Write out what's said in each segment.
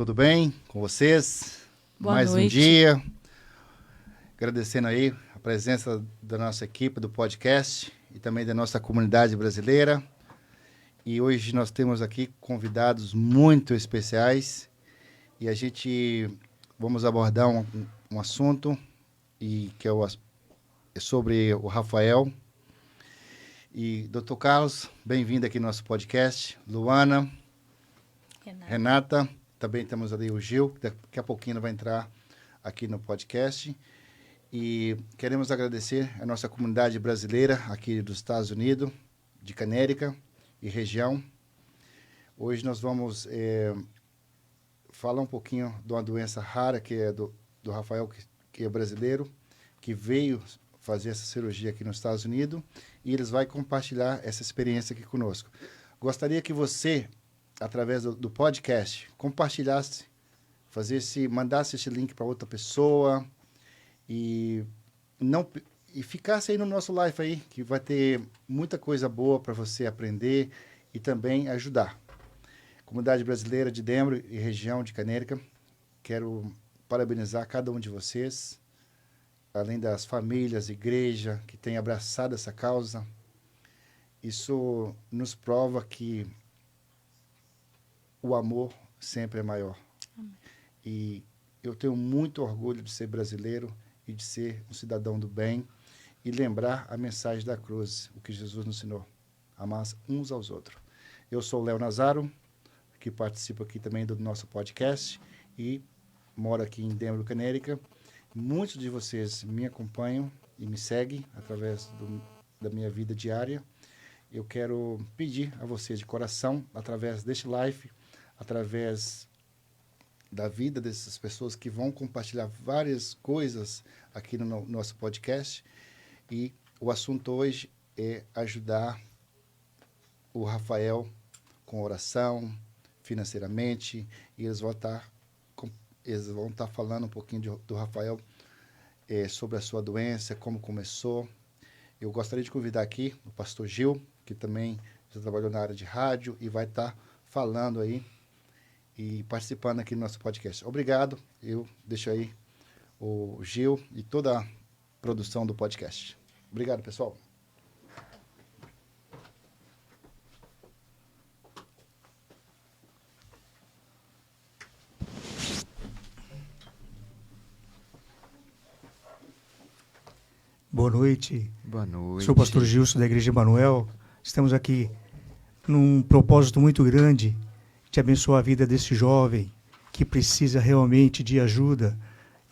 tudo bem com vocês? Boa Mais noite. um dia. Agradecendo aí a presença da nossa equipe do podcast e também da nossa comunidade brasileira. E hoje nós temos aqui convidados muito especiais e a gente vamos abordar um assunto que é sobre o Rafael. E, Dr. Carlos, bem-vindo aqui no nosso podcast. Luana, Renata, também temos ali o Gil, que daqui a pouquinho vai entrar aqui no podcast. E queremos agradecer a nossa comunidade brasileira aqui dos Estados Unidos, de Canérica e região. Hoje nós vamos falar um pouquinho de uma doença rara, que é do Rafael, que é brasileiro, que veio fazer essa cirurgia aqui nos Estados Unidos, e eles vão compartilhar essa experiência aqui conosco. Gostaria que você, através do podcast, compartilhasse, mandasse esse link para outra pessoa e ficasse aí no nosso live aí, que vai ter muita coisa boa para você aprender e também ajudar. Comunidade brasileira de Denver e região de Canérica, quero parabenizar cada um de vocês, além das famílias, igreja, que tem abraçado essa causa. Isso nos prova que o amor sempre é maior. Amém. E eu tenho muito orgulho de ser brasileiro e de ser um cidadão do bem e lembrar a mensagem da cruz, o que Jesus nos ensinou, amar uns aos outros. Eu sou o Léo Nazaro, que participo aqui também do nosso podcast e moro aqui em Denver, Canérica. Muitos de vocês me acompanham e me seguem através da minha vida diária. Eu quero pedir a vocês de coração, através deste live, através da vida dessas pessoas que vão compartilhar várias coisas aqui no nosso podcast. E o assunto hoje é ajudar o Rafael com oração, financeiramente, e eles vão estar falando um pouquinho do Rafael, sobre a sua doença, como começou. Eu gostaria de convidar aqui o pastor Gil, que também já trabalhou na área de rádio e vai estar falando aí e participando aqui do nosso podcast. Obrigado. Eu deixo aí o Gil e toda a produção do podcast. Obrigado, pessoal. Boa noite. Boa noite. Sou o pastor Gilson da Igreja Emanuel. Estamos aqui num propósito muito grande de abençoar a vida desse jovem que precisa realmente de ajuda.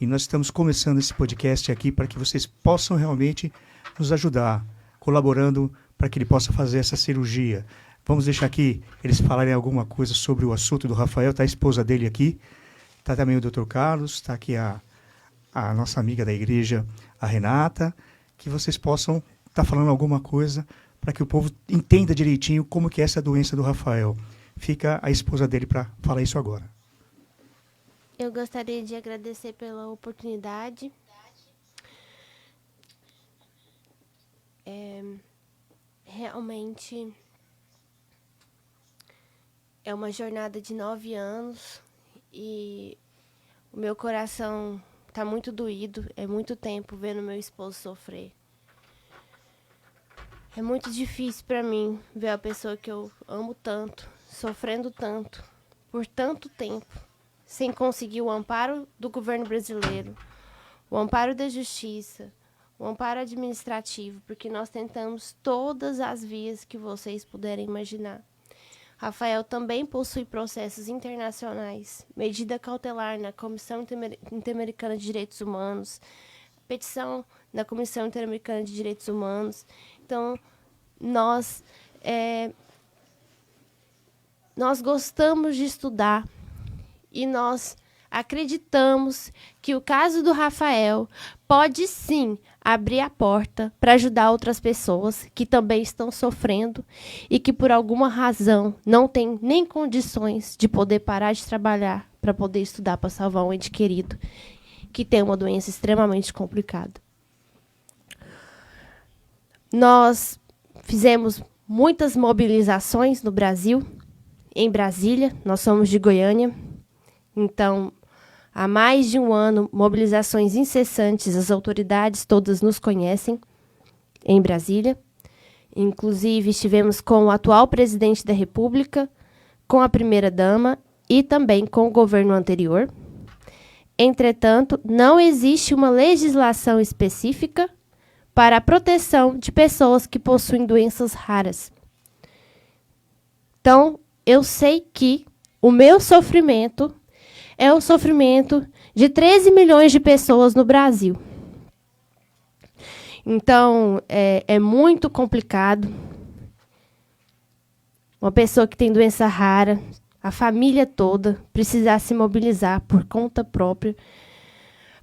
E nós estamos começando esse podcast aqui para que vocês possam realmente nos ajudar, colaborando para que ele possa fazer essa cirurgia. Vamos deixar aqui eles falarem alguma coisa sobre o assunto do Rafael. Está a esposa dele aqui, está também o Dr. Carlos, está aqui a nossa amiga da igreja, a Renata, que vocês possam estar falando alguma coisa para que o povo entenda direitinho como que é essa doença do Rafael. Fica a esposa dele para falar isso agora. Eu gostaria de agradecer pela oportunidade. Realmente é uma jornada de 9 anos e o meu coração está muito doído. É muito tempo vendo meu esposo sofrer. É muito difícil para mim ver a pessoa que eu amo tanto, sofrendo tanto, por tanto tempo, sem conseguir o amparo do governo brasileiro, o amparo da justiça, o amparo administrativo, porque nós tentamos todas as vias que vocês puderem imaginar. Rafael também possui processos internacionais, medida cautelar na Comissão Interamericana de Direitos Humanos, petição na Comissão Interamericana de Direitos Humanos. Então, nós gostamos de estudar e nós acreditamos que o caso do Rafael pode sim abrir a porta para ajudar outras pessoas que também estão sofrendo e que por alguma razão não têm nem condições de poder parar de trabalhar para poder estudar para salvar um ente querido que tem uma doença extremamente complicada. Nós fizemos muitas mobilizações no Brasil, em Brasília, nós somos de Goiânia. Então, há mais de um ano, mobilizações incessantes, as autoridades todas nos conhecem em Brasília. Inclusive, estivemos com o atual presidente da República, com a primeira-dama e também com o governo anterior. Entretanto, não existe uma legislação específica para a proteção de pessoas que possuem doenças raras. Então, eu sei que o meu sofrimento é o sofrimento de 13 milhões de pessoas no Brasil. Então, é muito complicado. Uma pessoa que tem doença rara, a família toda, precisar se mobilizar por conta própria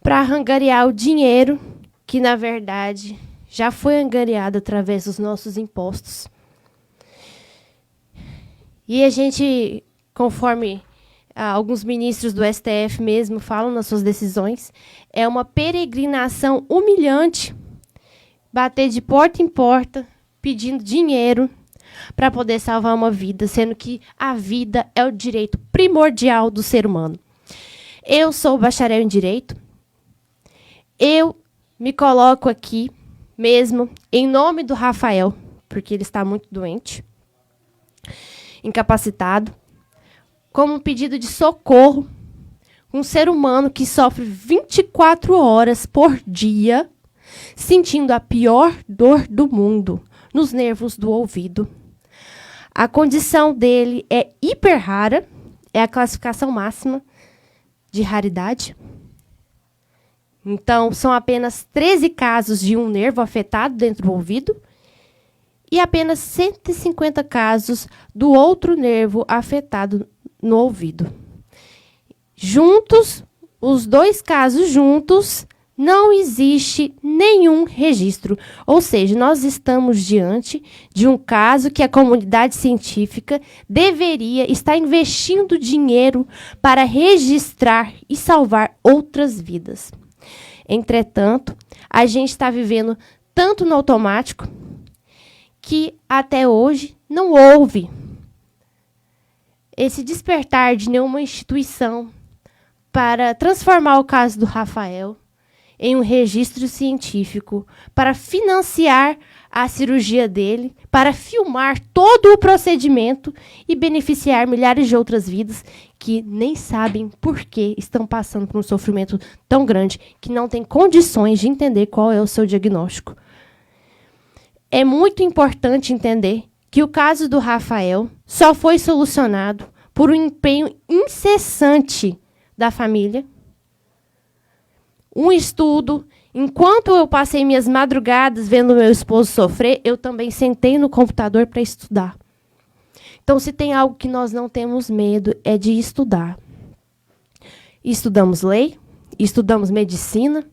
para angariar o dinheiro que, na verdade, já foi angariado através dos nossos impostos. E a gente, conforme alguns ministros do STF mesmo falam nas suas decisões, é uma peregrinação humilhante bater de porta em porta pedindo dinheiro para poder salvar uma vida, sendo que a vida é o direito primordial do ser humano. Eu sou bacharel em Direito. Eu me coloco aqui mesmo em nome do Rafael, porque ele está muito doente, incapacitado, como um pedido de socorro, um ser humano que sofre 24 horas por dia, sentindo a pior dor do mundo nos nervos do ouvido. A condição dele é hiper rara, é a classificação máxima de raridade. Então, são apenas 13 casos de um nervo afetado dentro do ouvido e apenas 150 casos do outro nervo afetado no ouvido. Juntos, os dois casos juntos, não existe nenhum registro. Ou seja, nós estamos diante de um caso que a comunidade científica deveria estar investindo dinheiro para registrar e salvar outras vidas. Entretanto, a gente está vivendo tanto no automático que até hoje não houve esse despertar de nenhuma instituição para transformar o caso do Rafael em um registro científico, para financiar a cirurgia dele, para filmar todo o procedimento e beneficiar milhares de outras vidas que nem sabem por que estão passando por um sofrimento tão grande que não têm condições de entender qual é o seu diagnóstico. É muito importante entender que o caso do Rafael só foi solucionado por um empenho incessante da família, um estudo. Enquanto eu passei minhas madrugadas vendo meu esposo sofrer, eu também sentei no computador para estudar. Então, se tem algo que nós não temos medo, é de estudar. Estudamos lei, estudamos medicina,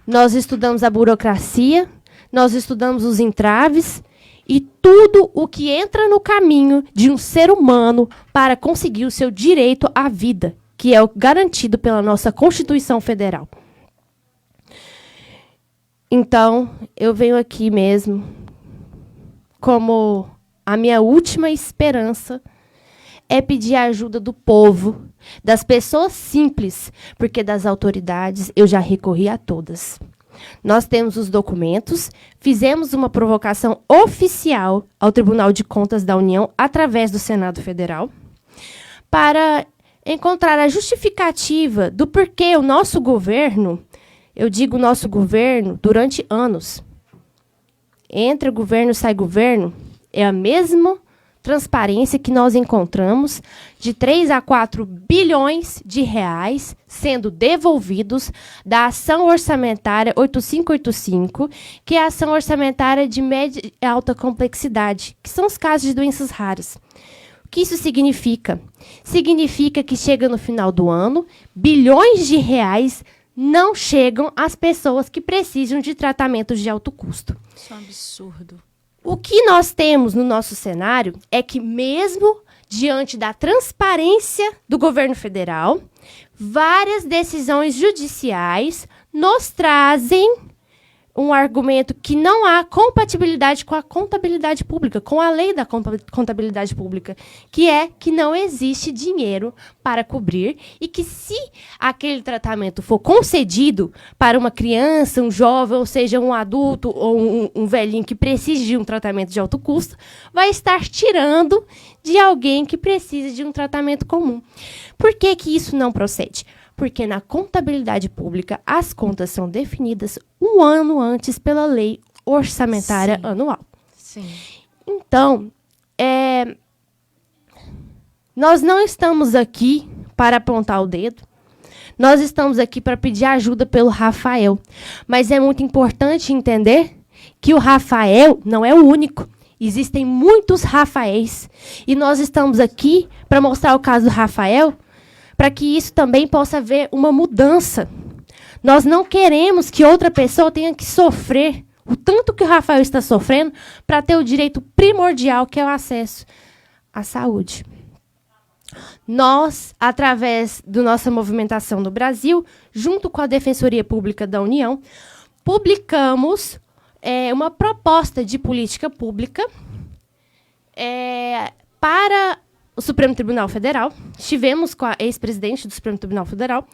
nós estudamos a burocracia, nós estudamos os entraves e tudo o que entra no caminho de um ser humano para conseguir o seu direito à vida, que é o garantido pela nossa Constituição Federal. Então, eu venho aqui mesmo como a minha última esperança é pedir a ajuda do povo, das pessoas simples, porque das autoridades eu já recorri a todas. Nós temos os documentos, fizemos uma provocação oficial ao Tribunal de Contas da União através do Senado Federal para encontrar a justificativa do porquê o nosso governo, eu digo nosso governo, durante anos, entra governo, sai governo, é a mesma transparência que nós encontramos de 3 a 4 bilhões de reais sendo devolvidos da ação orçamentária 8585, que é a ação orçamentária de média e alta complexidade, que são os casos de doenças raras. O que isso significa? Significa que chega no final do ano, bilhões de reais não chegam às pessoas que precisam de tratamentos de alto custo. Isso é um absurdo. O que nós temos no nosso cenário é que, mesmo diante da transparência do governo federal, várias decisões judiciais nos trazem um argumento que não há compatibilidade com a contabilidade pública, com a lei da contabilidade pública, que é que não existe dinheiro para cobrir e que se aquele tratamento for concedido para uma criança, um jovem, ou seja, um adulto ou um velhinho que precise de um tratamento de alto custo, vai estar tirando de alguém que precisa de um tratamento comum. Por que que isso não procede? Porque na contabilidade pública as contas são definidas um ano antes pela lei orçamentária Sim. anual. Sim. Então, nós não estamos aqui para apontar o dedo, nós estamos aqui para pedir ajuda pelo Rafael. Mas é muito importante entender que o Rafael não é o único. Existem muitos Rafaéis. E nós estamos aqui para mostrar o caso do Rafael, para que isso também possa haver uma mudança. Nós não queremos que outra pessoa tenha que sofrer o tanto que o Rafael está sofrendo para ter o direito primordial, que é o acesso à saúde. Nós, através da nossa movimentação no Brasil, junto com a Defensoria Pública da União, publicamos uma proposta de política pública para o Supremo Tribunal Federal. Estivemos com a ex-presidente do Supremo Tribunal Federal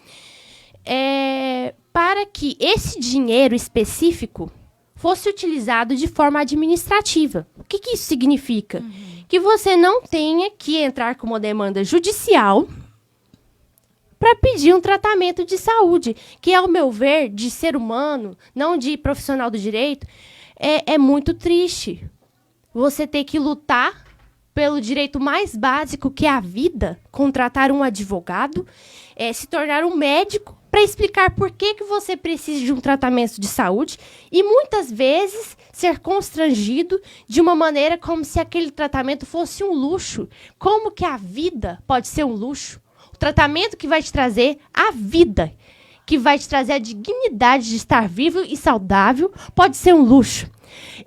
para que esse dinheiro específico fosse utilizado de forma administrativa. O que isso significa? Que você não tenha que entrar com uma demanda judicial para pedir um tratamento de saúde, que, ao meu ver, de ser humano, não de profissional do direito, é muito triste. Você ter que lutar pelo direito mais básico, que é a vida, contratar um advogado, se tornar um médico para explicar por que você precisa de um tratamento de saúde e, muitas vezes, ser constrangido de uma maneira como se aquele tratamento fosse um luxo. Como que a vida pode ser um luxo? O tratamento que vai te trazer a vida, que vai te trazer a dignidade de estar vivo e saudável, pode ser um luxo.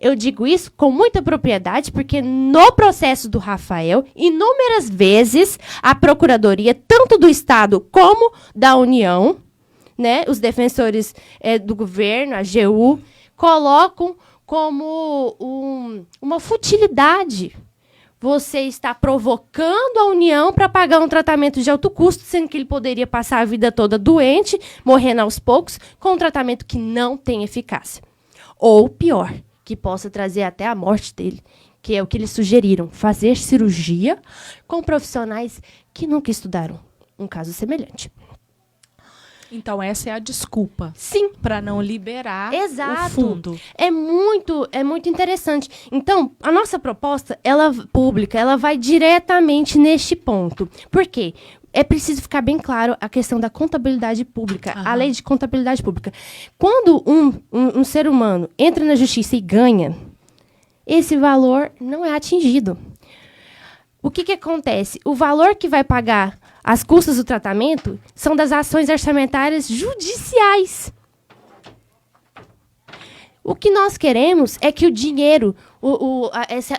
Eu digo isso com muita propriedade, porque no processo do Rafael, inúmeras vezes, a Procuradoria, tanto do Estado como da União, né, os defensores do governo, a AGU, colocam como uma futilidade. Você está provocando a União para pagar um tratamento de alto custo, sendo que ele poderia passar a vida toda doente, morrendo aos poucos, com um tratamento que não tem eficácia. Ou, pior, que possa trazer até a morte dele, que é o que eles sugeriram, fazer cirurgia com profissionais que nunca estudaram um caso semelhante. Então, essa é a desculpa. Sim. Para não liberar Exato. o fundo. É muito interessante. Então, a nossa proposta, pública, ela vai diretamente neste ponto. Por quê? É preciso ficar bem claro a questão da contabilidade pública, a lei de contabilidade pública. Quando um ser humano entra na justiça e ganha, esse valor não é atingido. O que acontece? O valor que vai pagar as custas do tratamento são das ações orçamentárias judiciais. O que nós queremos é que o dinheiro,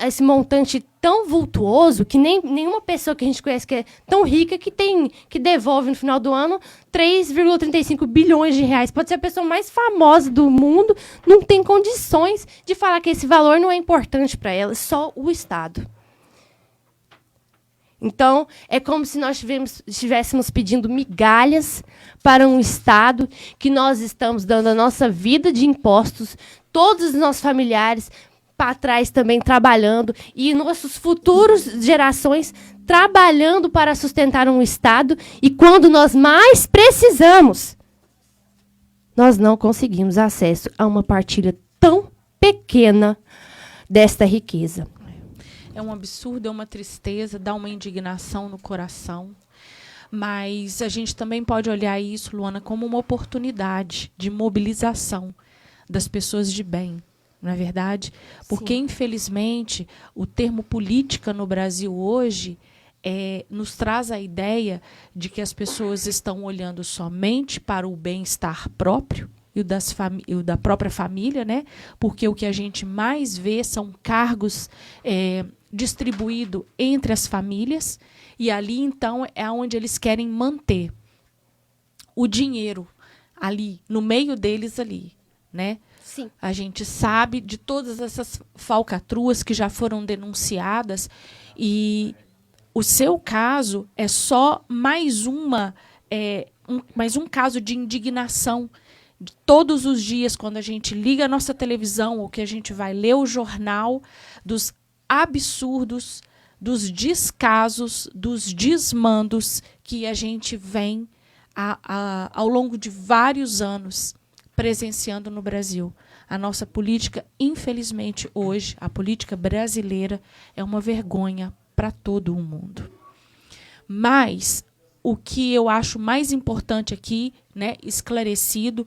esse montante tão vultuoso, que nenhuma pessoa que a gente conhece que é tão rica que devolve no final do ano 3,35 bilhões de reais. Pode ser a pessoa mais famosa do mundo, não tem condições de falar que esse valor não é importante para ela, só o Estado. Então, é como se nós estivéssemos pedindo migalhas para um Estado que nós estamos dando a nossa vida de impostos, todos os nossos familiares para trás também trabalhando, e nossas futuras gerações trabalhando para sustentar um Estado, e quando nós mais precisamos, nós não conseguimos acesso a uma partilha tão pequena desta riqueza. É um absurdo, é uma tristeza, dá uma indignação no coração. Mas a gente também pode olhar isso, Luana, como uma oportunidade de mobilização das pessoas de bem, não é verdade? Porque, Sim. Infelizmente, o termo política no Brasil hoje nos traz a ideia de que as pessoas estão olhando somente para o bem-estar próprio e o da própria família, né? Porque o que a gente mais vê são cargos distribuídos entre as famílias, e ali, então, é onde eles querem manter o dinheiro ali, no meio deles ali. né? Sim. A gente sabe de todas essas falcatruas que já foram denunciadas e o seu caso é só mais mais um caso de indignação. De todos os dias, quando a gente liga a nossa televisão ou que a gente vai ler o jornal, dos absurdos, dos descasos, dos desmandos que a gente vem ao longo de vários anos presenciando no Brasil. A nossa política, infelizmente, hoje, a política brasileira é uma vergonha para todo o mundo. Mas o que eu acho mais importante aqui, né, esclarecido,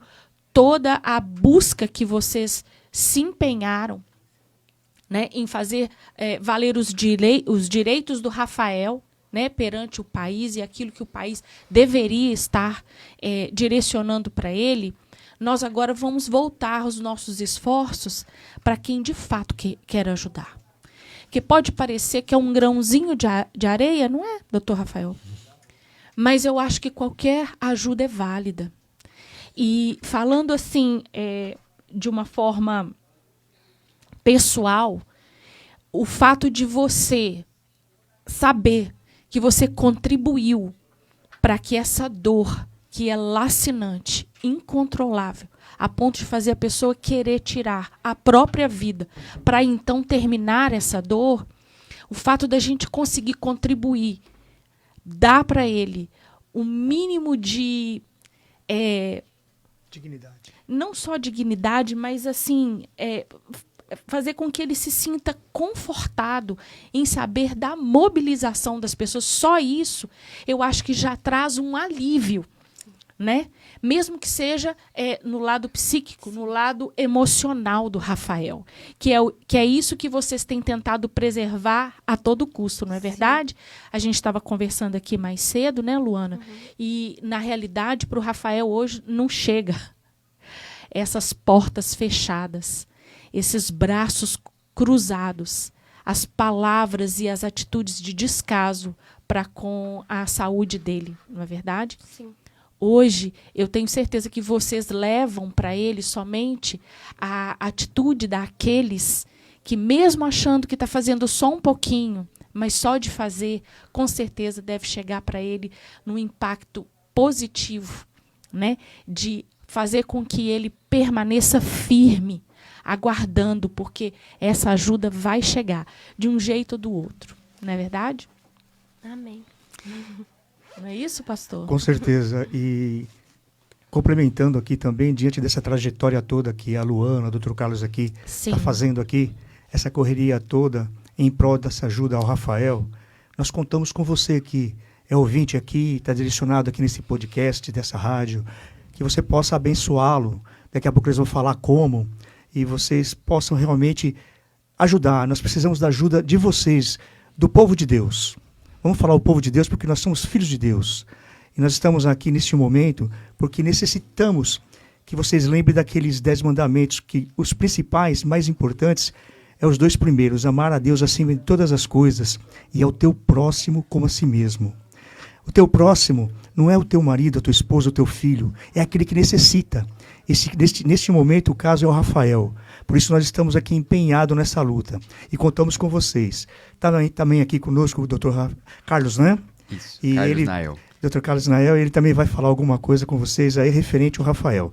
toda a busca que vocês se empenharam, né, em fazer valer os direitos do Rafael, né, perante o país e aquilo que o país deveria estar direcionando para ele, nós agora vamos voltar os nossos esforços para quem de fato quer ajudar. Que pode parecer que é um grãozinho de areia, não é, doutor Rafael? Mas eu acho que qualquer ajuda é válida. E falando assim, de uma forma pessoal, o fato de você saber que você contribuiu para que essa dor, que é lacinante, incontrolável, a ponto de fazer a pessoa querer tirar a própria vida para então terminar essa dor, o fato da gente conseguir contribuir, dar para ele o mínimo de dignidade. Não só dignidade, mas assim, fazer com que ele se sinta confortado em saber da mobilização das pessoas. Só isso, eu acho que já traz um alívio, né? Mesmo que seja no lado psíquico, no lado emocional do Rafael, que é isso que vocês têm tentado preservar a todo custo, não é verdade? A gente estava conversando aqui mais cedo, né, Luana? E, na realidade, para o Rafael hoje não chega essas portas fechadas, esses braços cruzados, as palavras e as atitudes de descaso para com a saúde dele, não é verdade? Sim. Hoje, eu tenho certeza que vocês levam para ele somente a atitude daqueles que, mesmo achando que está fazendo só um pouquinho, mas só de fazer, com certeza deve chegar para ele num impacto positivo, né? De fazer com que ele permaneça firme, aguardando, porque essa ajuda vai chegar de um jeito ou do outro. Não é verdade? Amém. Não é isso, pastor? Com certeza. E complementando aqui também, diante dessa trajetória toda que a Luana, o Dr. Carlos aqui está fazendo aqui, essa correria toda em prol dessa ajuda ao Rafael, nós contamos com você que é ouvinte aqui, está direcionado aqui nesse podcast, dessa rádio, que você possa abençoá-lo. Daqui a pouco eles vão falar como, e vocês possam realmente ajudar. Nós precisamos da ajuda de vocês, do povo de Deus. Vamos falar o povo de Deus porque nós somos filhos de Deus. E nós estamos aqui neste momento porque necessitamos que vocês lembrem daqueles 10 mandamentos, que os principais, mais importantes, os 2 primeiros: amar a Deus acima de todas as coisas e ao teu próximo como a si mesmo. O teu próximo não é o teu marido, a tua esposa, o teu filho, é aquele que necessita. Neste momento, o caso é o Rafael. Por isso, nós estamos aqui empenhados nessa luta. E contamos com vocês. Também aqui conosco o Dr. Carlos, né? Isso, e Carlos Nael. Dr. Carlos Nael, ele também vai falar alguma coisa com vocês aí referente ao Rafael.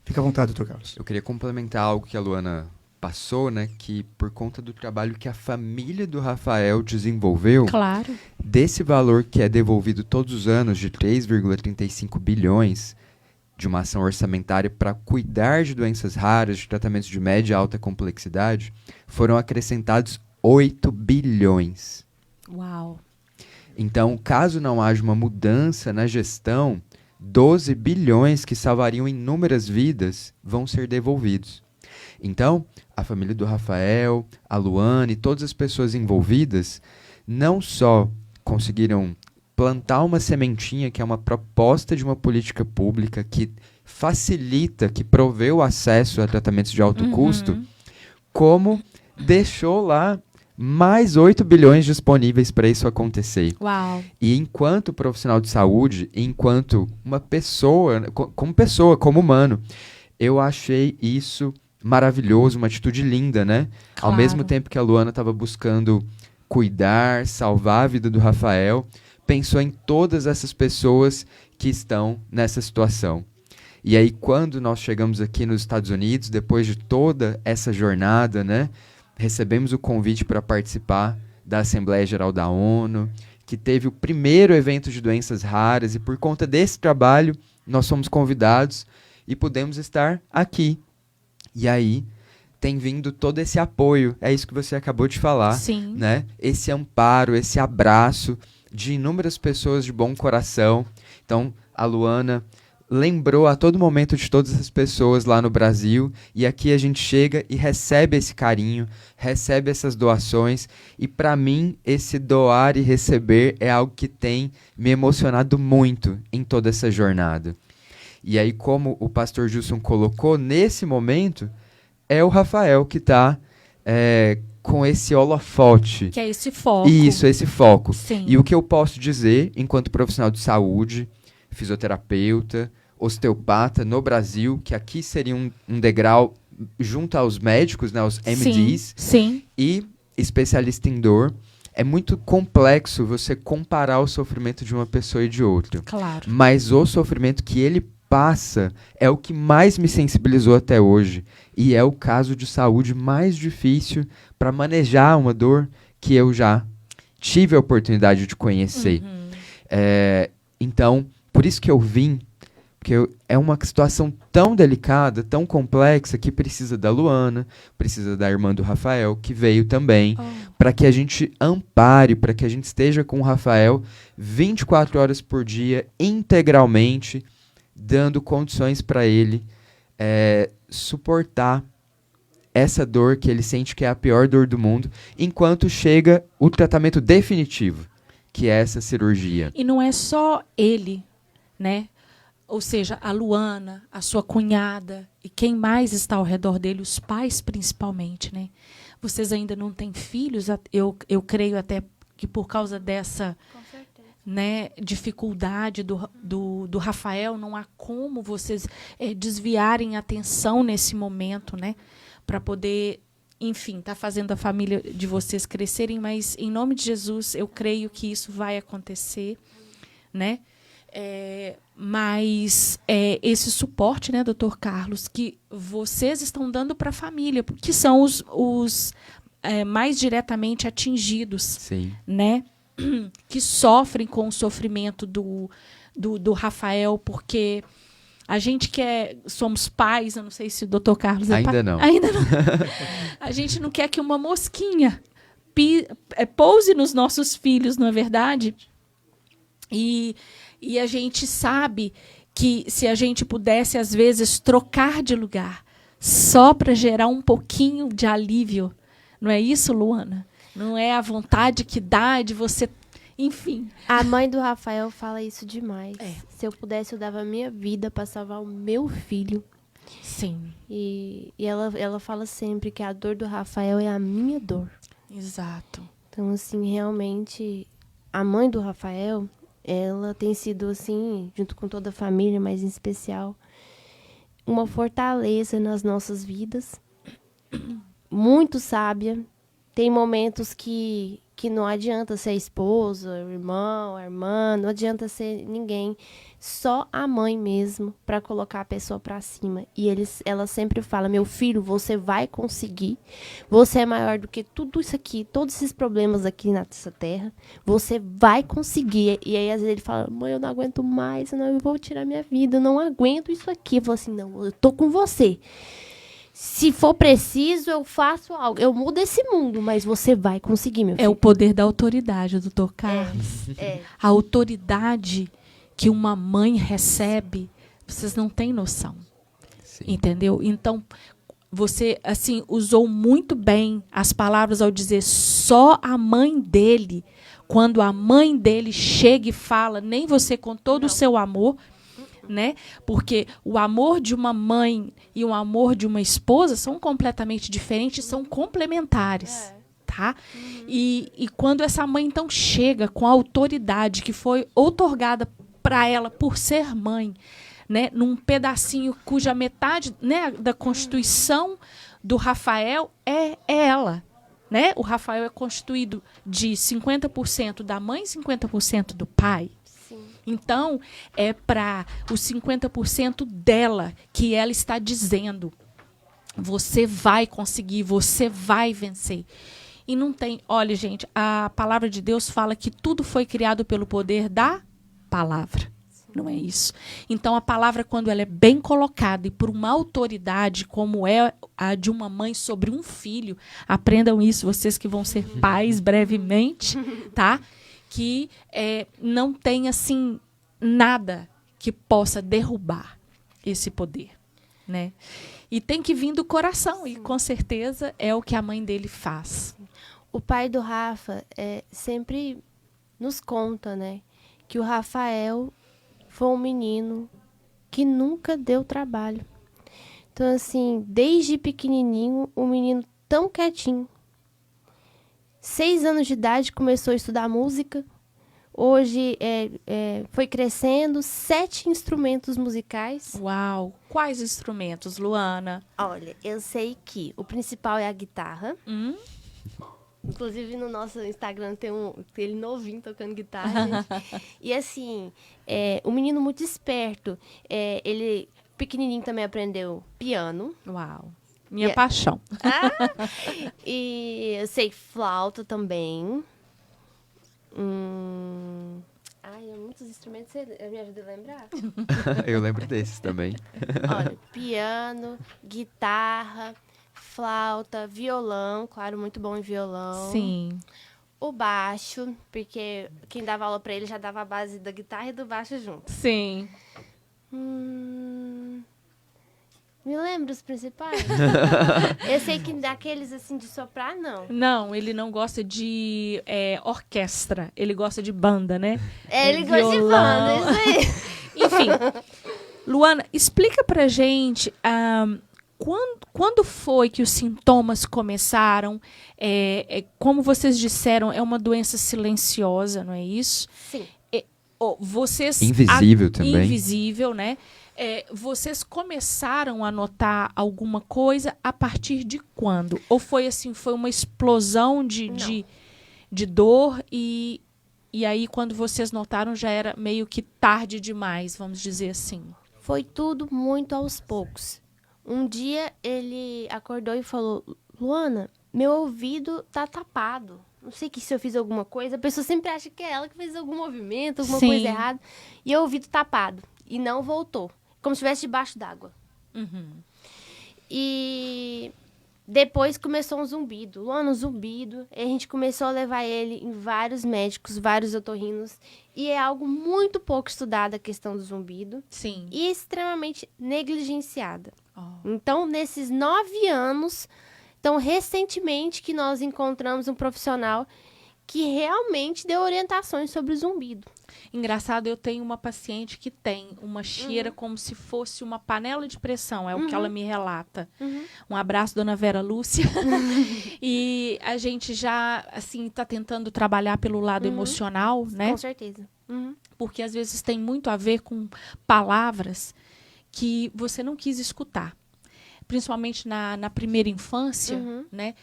Fica à vontade, Dr. Carlos. Eu queria complementar algo que a Luana passou, né? Que por conta do trabalho que a família do Rafael desenvolveu, claro, desse valor que é devolvido todos os anos de 3,35 bilhões de uma ação orçamentária para cuidar de doenças raras, de tratamentos de média e alta complexidade, foram acrescentados 8 bilhões. Uau! Então, caso não haja uma mudança na gestão, 12 bilhões que salvariam inúmeras vidas vão ser devolvidos. Então, a família do Rafael, a Luana e todas as pessoas envolvidas não só conseguiram plantar uma sementinha, que é uma proposta de uma política pública que facilita, que provê o acesso a tratamentos de alto custo, como deixou lá mais 8 bilhões disponíveis para isso acontecer. Uau. E enquanto profissional de saúde, enquanto uma pessoa, como humano, Eu achei isso maravilhoso, uma atitude linda, né? Ao Claro. mesmo tempo que a Luana estava buscando cuidar, salvar a vida do Rafael, pensou em todas essas pessoas que estão nessa situação. E aí, quando nós chegamos aqui nos Estados Unidos, depois de toda essa jornada, né, recebemos o convite para participar da Assembleia Geral da ONU, que teve o primeiro evento de doenças raras, e por conta desse trabalho, nós fomos convidados e pudemos estar aqui. E aí, tem vindo todo esse apoio, é isso que você acabou de falar, Sim. né? Esse amparo, esse abraço de inúmeras pessoas de bom coração. Então, a Luana lembrou a todo momento de todas essas pessoas lá no Brasil, e aqui a gente chega e recebe esse carinho, recebe essas doações, e para mim esse doar e receber é algo que tem me emocionado muito em toda essa jornada. E aí, como o pastor Gilson colocou, nesse momento é o Rafael que está com esse holofote. Que é esse foco. Isso, esse foco. Sim. E o que eu posso dizer, enquanto profissional de saúde, fisioterapeuta, osteopata no Brasil, que aqui seria um degrau junto aos médicos, né, os MDs, Sim. e especialista em dor, é muito complexo você comparar o sofrimento de uma pessoa e de outra. Claro. Mas o sofrimento que ele passa é o que mais me sensibilizou até hoje. E é o caso de saúde mais difícil para manejar uma dor que eu já tive a oportunidade de conhecer. Uhum. Então, por isso que eu vim, porque é uma situação tão delicada, tão complexa, que precisa da Luana, precisa da irmã do Rafael, que veio também, para que a gente ampare, para que a gente esteja com o Rafael 24 horas por dia, integralmente, dando condições para ele suportar essa dor que ele sente que é a pior dor do mundo, enquanto chega o tratamento definitivo, que é essa cirurgia. E não é só ele, né? Ou seja, a Luana, a sua cunhada e quem mais está ao redor dele, os pais principalmente, né? Vocês ainda não têm filhos, eu creio até que por causa dessa, né, dificuldade do Rafael, não há como vocês desviarem a atenção nesse momento, né? Para poder, enfim, estar fazendo a família de vocês crescerem, mas em nome de Jesus eu creio que isso vai acontecer, né? Mas esse suporte, né, doutor Carlos, que vocês estão dando para a família, que são os mais diretamente atingidos, Sim. né, que sofrem com o sofrimento do Rafael, porque a gente somos pais, eu não sei se o doutor Carlos é pai. Ainda não. Ainda não. A gente não quer que uma mosquinha pouse nos nossos filhos, não é verdade? E a gente sabe que se a gente pudesse, às vezes, trocar de lugar só para gerar um pouquinho de alívio, não é isso, Luana? Não é a vontade que dá de você, enfim. A mãe do Rafael fala isso demais. É. Se eu pudesse, eu dava a minha vida para salvar o meu filho. Sim, E ela fala sempre que a dor do Rafael é a minha dor. exato. Então, assim, realmente, a mãe do Rafael, ela tem sido, assim, junto com toda a família, mas em especial, uma fortaleza nas nossas vidas. Muito sábia. Tem momentos que não adianta ser a esposa, o irmão, a irmã, não adianta ser ninguém. Só a mãe mesmo para colocar a pessoa para cima. E ela sempre fala, meu filho, você vai conseguir. Você é maior do que tudo isso aqui, todos esses problemas aqui nessa terra. Você vai conseguir. E aí, às vezes, ele fala, mãe, eu não aguento mais, eu vou tirar minha vida, eu não aguento isso aqui. Eu falo assim, não, eu tô com você. Se for preciso, eu faço algo. Eu mudo esse mundo, mas você vai conseguir, meu filho. É o poder da autoridade, doutor Carlos. A autoridade que uma mãe recebe, vocês não têm noção. Sim. Entendeu? Então, você, assim, usou muito bem as palavras ao dizer só a mãe dele. Quando a mãe dele chega e fala, nem você com todo o seu amor, né? Porque o amor de uma mãe e o amor de uma esposa são completamente diferentes, são complementares, tá? E quando essa mãe então chega com a autoridade que foi outorgada para ela por ser mãe, né, num pedacinho cuja metade, né, da constituição do Rafael é ela. Né? O Rafael é constituído de 50% da mãe e 50% do pai. Sim. Então, é para os 50% dela que ela está dizendo: você vai conseguir, você vai vencer. E não tem... Olha, gente, a palavra de Deus fala que tudo foi criado pelo poder da palavra. Não é isso? Então, a palavra, quando ela é bem colocada e por uma autoridade, como é a de uma mãe sobre um filho, aprendam isso, vocês que vão ser pais brevemente, tá? Que não tem, assim, nada que possa derrubar esse poder, né? E tem que vir do coração, e com certeza é o que a mãe dele faz. O pai do Rafa sempre nos conta, né, que o Rafael foi um menino que nunca deu trabalho. Então, assim, desde pequenininho, um menino tão quietinho. 6 anos de idade, começou a estudar música. Hoje foi crescendo, 7 instrumentos musicais. Uau! Quais instrumentos, Luana? Olha, eu sei que o principal é a guitarra. Inclusive, no nosso Instagram tem ele novinho tocando guitarra, gente. E assim, um menino muito esperto. Ele, pequenininho, também aprendeu piano. Uau! Minha paixão. E eu sei flauta também. Muitos instrumentos. Você me ajuda a lembrar? Eu lembro desses também. Olha, piano, guitarra, flauta, violão, claro, muito bom em violão. Sim. O baixo, porque quem dava aula pra ele já dava a base da guitarra e do baixo junto. Sim. Me lembra os principais? Eu sei que daqueles assim de soprar, não. Não, ele não gosta de orquestra. Ele gosta de banda, né? Ele gosta de banda, isso aí. Enfim. Luana, explica pra gente quando foi que os sintomas começaram. Como vocês disseram, é uma doença silenciosa, não é isso? Sim. Vocês... Invisível também. Invisível, né? Vocês começaram a notar alguma coisa a partir de quando? Ou foi assim, foi uma explosão de dor e aí quando vocês notaram já era meio que tarde demais, vamos dizer assim? Foi tudo muito aos poucos. Um dia ele acordou e falou: Luana, meu ouvido tá tapado. Não sei se eu fiz alguma coisa. A pessoa sempre acha que é ela que fez algum movimento, alguma Sim. coisa errada. E o ouvido tapado. E não voltou. Como se estivesse debaixo d'água. E depois começou um zumbido. Luana, um zumbido. E a gente começou a levar ele em vários médicos, vários otorrinos. E é algo muito pouco estudado, a questão do zumbido. Sim. E extremamente negligenciada. Então, nesses 9 anos, então, recentemente que nós encontramos um profissional que realmente deu orientações sobre o zumbido. Engraçado, eu tenho uma paciente que tem uma cheira como se fosse uma panela de pressão, é o que ela me relata. Um abraço, dona Vera Lúcia. E a gente já, assim, está tentando trabalhar pelo lado emocional, né? Com certeza. Porque às vezes tem muito a ver com palavras que você não quis escutar. Principalmente na primeira infância, né?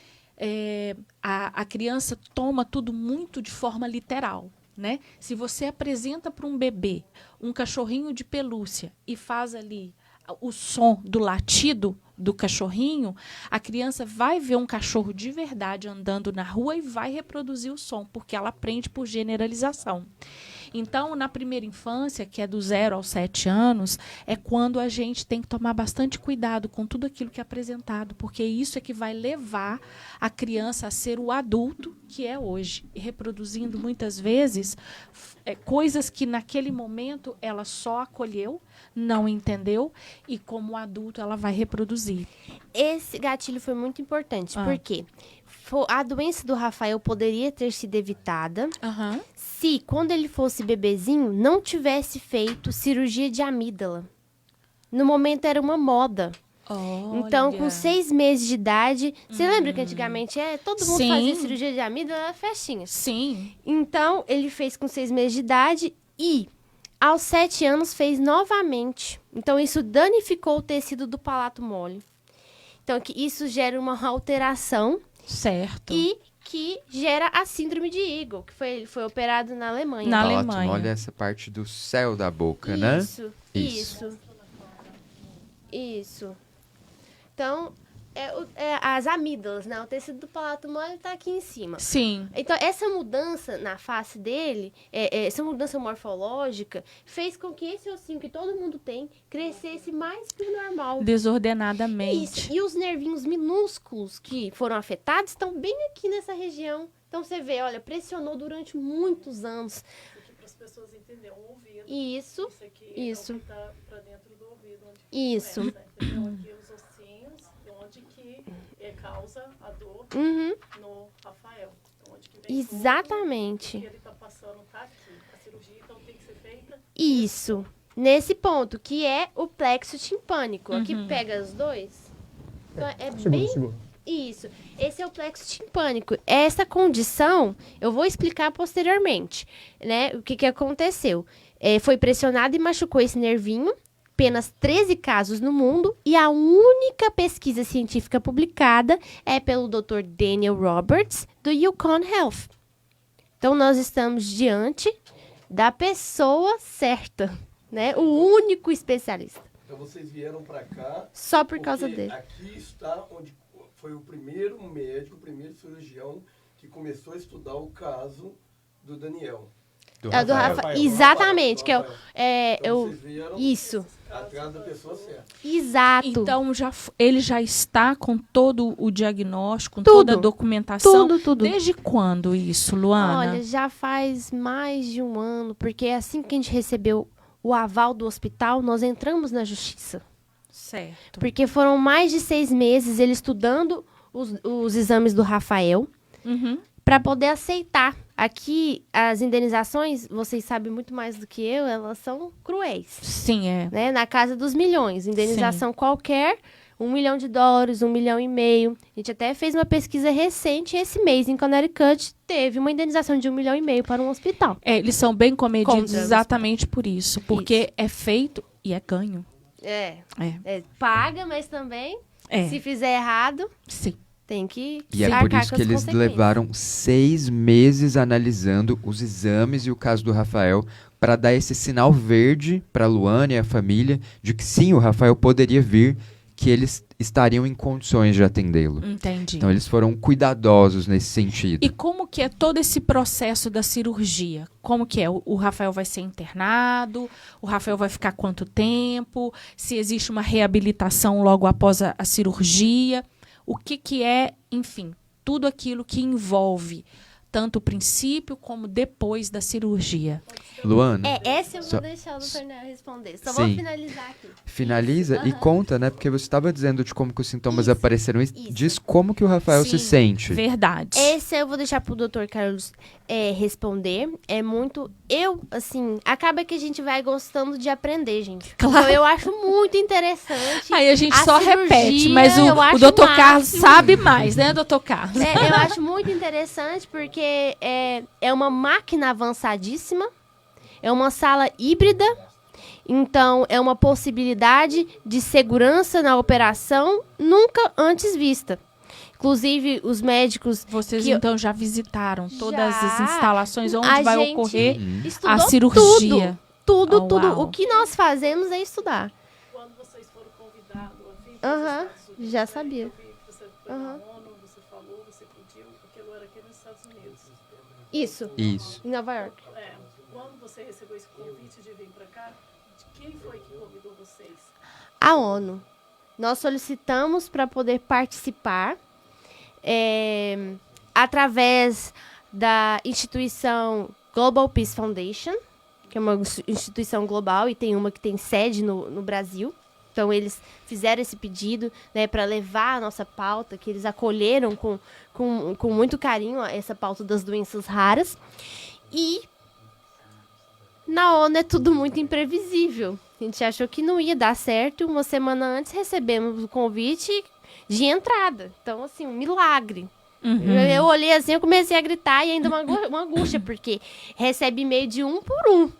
A criança toma tudo muito de forma literal, né? Se você apresenta para um bebê um cachorrinho de pelúcia e faz ali o som do latido do cachorrinho, a criança vai ver um cachorro de verdade andando na rua e vai reproduzir o som, porque ela aprende por generalização. Então, na primeira infância, que é do 0 aos 7 anos, é quando a gente tem que tomar bastante cuidado com tudo aquilo que é apresentado, porque isso é que vai levar a criança a ser o adulto que é hoje, e reproduzindo muitas vezes coisas que naquele momento ela só acolheu, não entendeu, e como adulto ela vai reproduzir. Esse gatilho foi muito importante, porque a doença do Rafael poderia ter sido evitada se, quando ele fosse bebezinho, não tivesse feito cirurgia de amígdala. No momento era uma moda. Olha. Então, com 6 meses de idade... Você lembra que antigamente todo mundo fazia cirurgia de amígdala, era festinha? Sim. Então, ele fez com 6 meses de idade e Aos 7 anos fez novamente. Então, isso danificou o tecido do palato mole. Então, que isso gera uma alteração Certo. e que gera a síndrome de Eagle, que foi operado na Alemanha. Na Palato Alemanha. mole é essa parte do céu da boca, né? Isso, isso. Isso. Então, as amígdalas, né? O tecido do palato mole está aqui em cima. Sim. Então, essa mudança na face dele, essa mudança morfológica, fez com que esse ossinho que todo mundo tem crescesse mais que o normal. Desordenadamente. Isso. E os nervinhos minúsculos que foram afetados estão bem aqui nessa região. Então, você vê, olha, pressionou durante muitos anos. Para as pessoas entenderem, o ouvido. Isso. Aqui Isso. é o que está para dentro do ouvido. Onde Isso. começa, entendeu? Aqui os ossinhos, onde que causa a dor Uhum. no Rafael. Então, onde que vem Exatamente. tudo que ele está passando tá aqui. A cirurgia, então, tem que ser feita. Isso. Nesse ponto, que é o plexo timpânico. Aqui pega os dois. Então, Segura. Isso. Esse é o plexo timpânico. Essa condição, eu vou explicar posteriormente, né? O que aconteceu. Foi pressionado e machucou esse nervinho. Apenas 13 casos no mundo. E a única pesquisa científica publicada é pelo Dr. Daniel Roberts, do Yukon Health. Então, nós estamos diante da pessoa certa, né? O único especialista. Então vocês vieram para cá Só por causa porque dele. aqui está onde foi o primeiro médico, o primeiro cirurgião que começou a estudar o caso do Daniel. Do É do Rafael. Rafa. Exatamente, que Então eu vocês vieram isso. atrás da pessoa certa. Exato. Então, ele já está com todo o diagnóstico, com Tudo. toda a documentação. Tudo. Desde quando isso, Luana? Olha, já faz mais de um ano, porque assim que a gente recebeu o aval do hospital, nós entramos na justiça. Certo. Porque foram mais de 6 meses ele estudando os exames do Rafael Uhum. para poder aceitar. Aqui, as indenizações, vocês sabem muito mais do que eu, elas são cruéis. Sim, é. Né? Na casa dos milhões. Indenização qualquer, $1 milhão, $1,5 milhão. A gente até fez uma pesquisa recente esse mês em Connecticut, teve uma indenização de $1,5 milhão para um hospital. Eles são bem comedidos Contra. exatamente por isso. Porque é feito e é ganho. Paga, mas também, É. se fizer errado, Sim. tem que E é por arcar isso com que as eles consequências. levaram 6 meses analisando os exames e o caso do Rafael para dar esse sinal verde para a Luana e a família de que sim, o Rafael poderia vir, que eles estariam em condições de atendê-lo. Entendi. Então eles foram cuidadosos nesse sentido. E como que é todo esse processo da cirurgia? Como que é? O Rafael vai ser internado? O Rafael vai ficar quanto tempo? Se existe uma reabilitação logo após a cirurgia? O que é, enfim, tudo aquilo que envolve tanto o princípio como depois da cirurgia. Luana, Essa eu vou Só- deixar o Dr. Nel responder. Só Sim. vou finalizar aqui. finaliza Isso, e aham. conta, né? Porque você estava dizendo de como que os sintomas Isso, apareceram. isso. Diz como que o Rafael se Sim, sente. Verdade. Esse eu vou deixar pro Dr. Carlos responder. É muito... acaba que a gente vai gostando de aprender, gente. Claro. Então, eu acho muito interessante. Aí a gente A só cirurgia, repete, mas o eu acho Dr. Carlos máximo. sabe mais, né, Dr. Carlos? Eu acho muito interessante porque é uma máquina avançadíssima, é uma sala híbrida, então é uma possibilidade de segurança na operação nunca antes vista. Inclusive, os médicos... Vocês, que- então, já visitaram todas Já. as instalações onde A vai gente ocorrer estudou a cirurgia. Tudo. Uau. O que nós fazemos é estudar. Quando vocês foram convidados a vir Aham, para os Estados Unidos, já né, sabia. eu vi que você foi Aham. na ONU, você falou, você pediu, aquilo era aqui nos Estados Unidos. Isso, Isso. em Nova York. Quando você recebeu esse convite de vir para cá, de quem foi que convidou vocês? A ONU. Nós solicitamos para poder participar através da instituição Global Peace Foundation, que é uma instituição global e tem uma que tem sede no Brasil. Então, eles fizeram esse pedido, né, para levar a nossa pauta, que eles acolheram com muito carinho essa pauta das doenças raras. E na ONU é tudo muito imprevisível. A gente achou que não ia dar certo. Uma semana antes recebemos o convite de entrada. Então, assim, um milagre. Eu olhei assim, eu comecei a gritar e ainda uma angústia, porque recebe e-mail de um por um.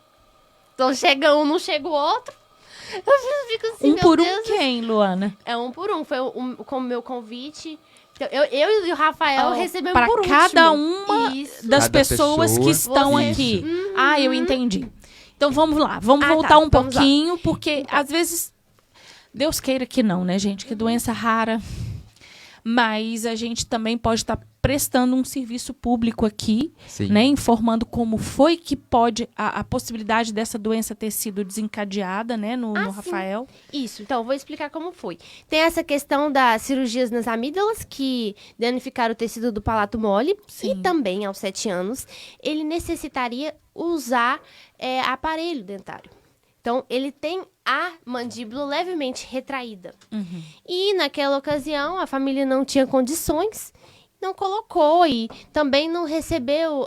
Então chega um, não chega o outro. Eu fico assim, Um meu por Deus. um quem, Luana? É um por um. Foi como meu convite. Então, eu e o Rafael recebemos para por cada último. uma Isso. das Cada pessoas que pessoa. estão Você. aqui. Eu entendi. Então vamos lá, vamos Ah, voltar tá, um vamos lá. pouquinho, porque às vezes, Deus queira que não, né, gente? Que doença rara. Mas a gente também pode estar prestando um serviço público aqui, Sim. né? Informando como foi que pode a possibilidade dessa doença ter sido desencadeada, né, no sim. Rafael. Isso, então, vou explicar como foi. Tem essa questão das cirurgias nas amígdalas, que danificaram o tecido do palato mole. Sim. E também, aos 7 anos, ele necessitaria usar aparelho dentário. Então, ele tem a mandíbula levemente retraída. E, naquela ocasião, a família não tinha condições, não colocou e também não recebeu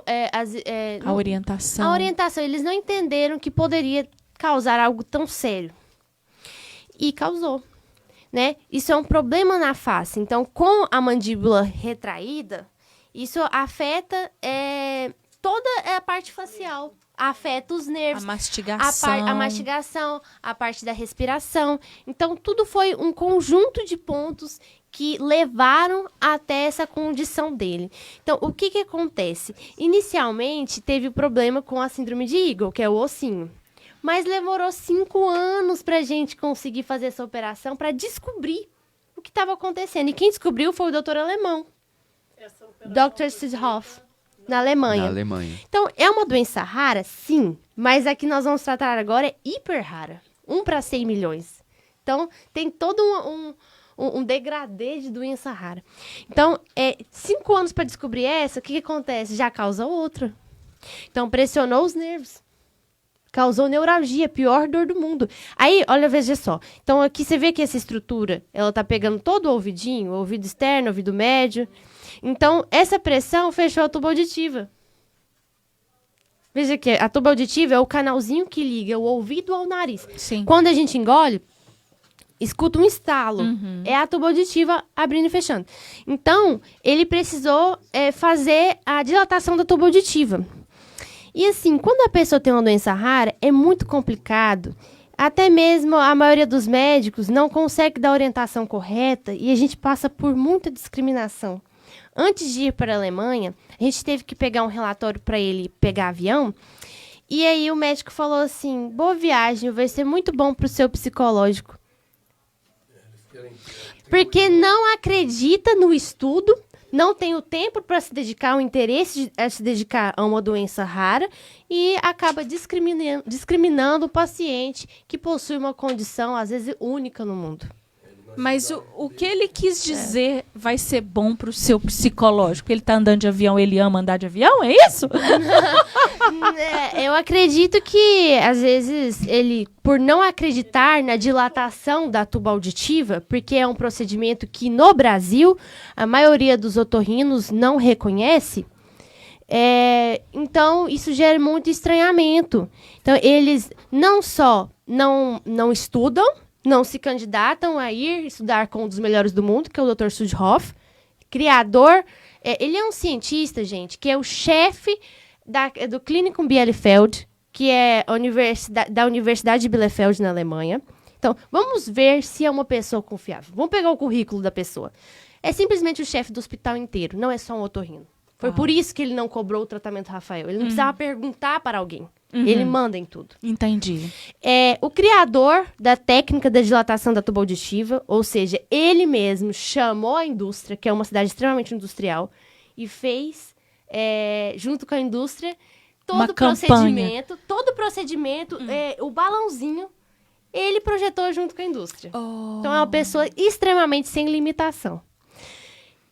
A orientação. a orientação. Eles não entenderam que poderia causar algo tão sério. E causou, né? Isso é um problema na face. Então, com a mandíbula retraída, isso afeta toda a parte facial. Afeta os A nervos, mastigação. a mastigação, a parte da respiração. Então, tudo foi um conjunto de pontos que levaram até essa condição dele. Então, o que acontece? Inicialmente, teve o problema com a síndrome de Eagle, que é o ossinho. Mas demorou 5 anos para a gente conseguir fazer essa operação, para descobrir o que estava acontecendo. E quem descobriu foi o doutor alemão, Essa operação Dr. Sudhoff, na Alemanha. Na Alemanha. Então, é uma doença rara? Sim. Mas a que nós vamos tratar agora é hiper rara. 1 para 100 milhões. Então, tem todo um degradê de doença rara. Então, 5 anos para descobrir essa, o que acontece? Já causa outra. Então, pressionou os nervos. Causou neuralgia, pior dor do mundo. Aí, olha, veja só. Então, aqui você vê que essa estrutura, ela tá pegando todo o ouvidinho, o ouvido externo, o ouvido médio. Então, essa pressão fechou a tuba auditiva. Veja que a tuba auditiva é o canalzinho que liga o ouvido ao nariz. Sim. Quando a gente engole, escuta um estalo. É a tuba auditiva abrindo e fechando. Então, ele precisou fazer a dilatação da tuba auditiva. E assim, quando a pessoa tem uma doença rara, é muito complicado. Até mesmo a maioria dos médicos não consegue dar a orientação correta e a gente passa por muita discriminação. Antes de ir para a Alemanha, a gente teve que pegar um relatório para ele pegar avião. E aí o médico falou assim, boa viagem, vai ser muito bom para o seu psicológico. Porque não acredita no estudo, não tem o tempo para se dedicar, o interesse a se dedicar a uma doença rara e acaba discriminando o paciente que possui uma condição, às vezes, única no mundo. Mas o que ele quis dizer vai ser bom pro seu psicológico? Ele tá andando de avião, ele ama andar de avião? É isso? Eu acredito que, às vezes, ele, por não acreditar na dilatação da tuba auditiva, porque é um procedimento que, no Brasil, a maioria dos otorrinos não reconhece, então, isso gera muito estranhamento. Então, eles não só não estudam, não se candidatam a ir estudar com um dos melhores do mundo, que é o Dr. Sudhoff, criador. Ele é um cientista, gente, que é o chefe do Klinikum Bielefeld, que é da Universidade de Bielefeld, na Alemanha. Então, vamos ver se é uma pessoa confiável. Vamos pegar o currículo da pessoa. É simplesmente o chefe do hospital inteiro, não é só um otorrino. Foi por isso que ele não cobrou o tratamento Rafael. Ele não precisava perguntar para alguém. Ele manda em tudo. Entendi. O criador da técnica da dilatação da tuba auditiva, ou seja, ele mesmo chamou a indústria, que é uma cidade extremamente industrial, e fez, junto com a indústria, todo o procedimento, o balãozinho, ele projetou junto com a indústria. Então, é uma pessoa extremamente sem limitação.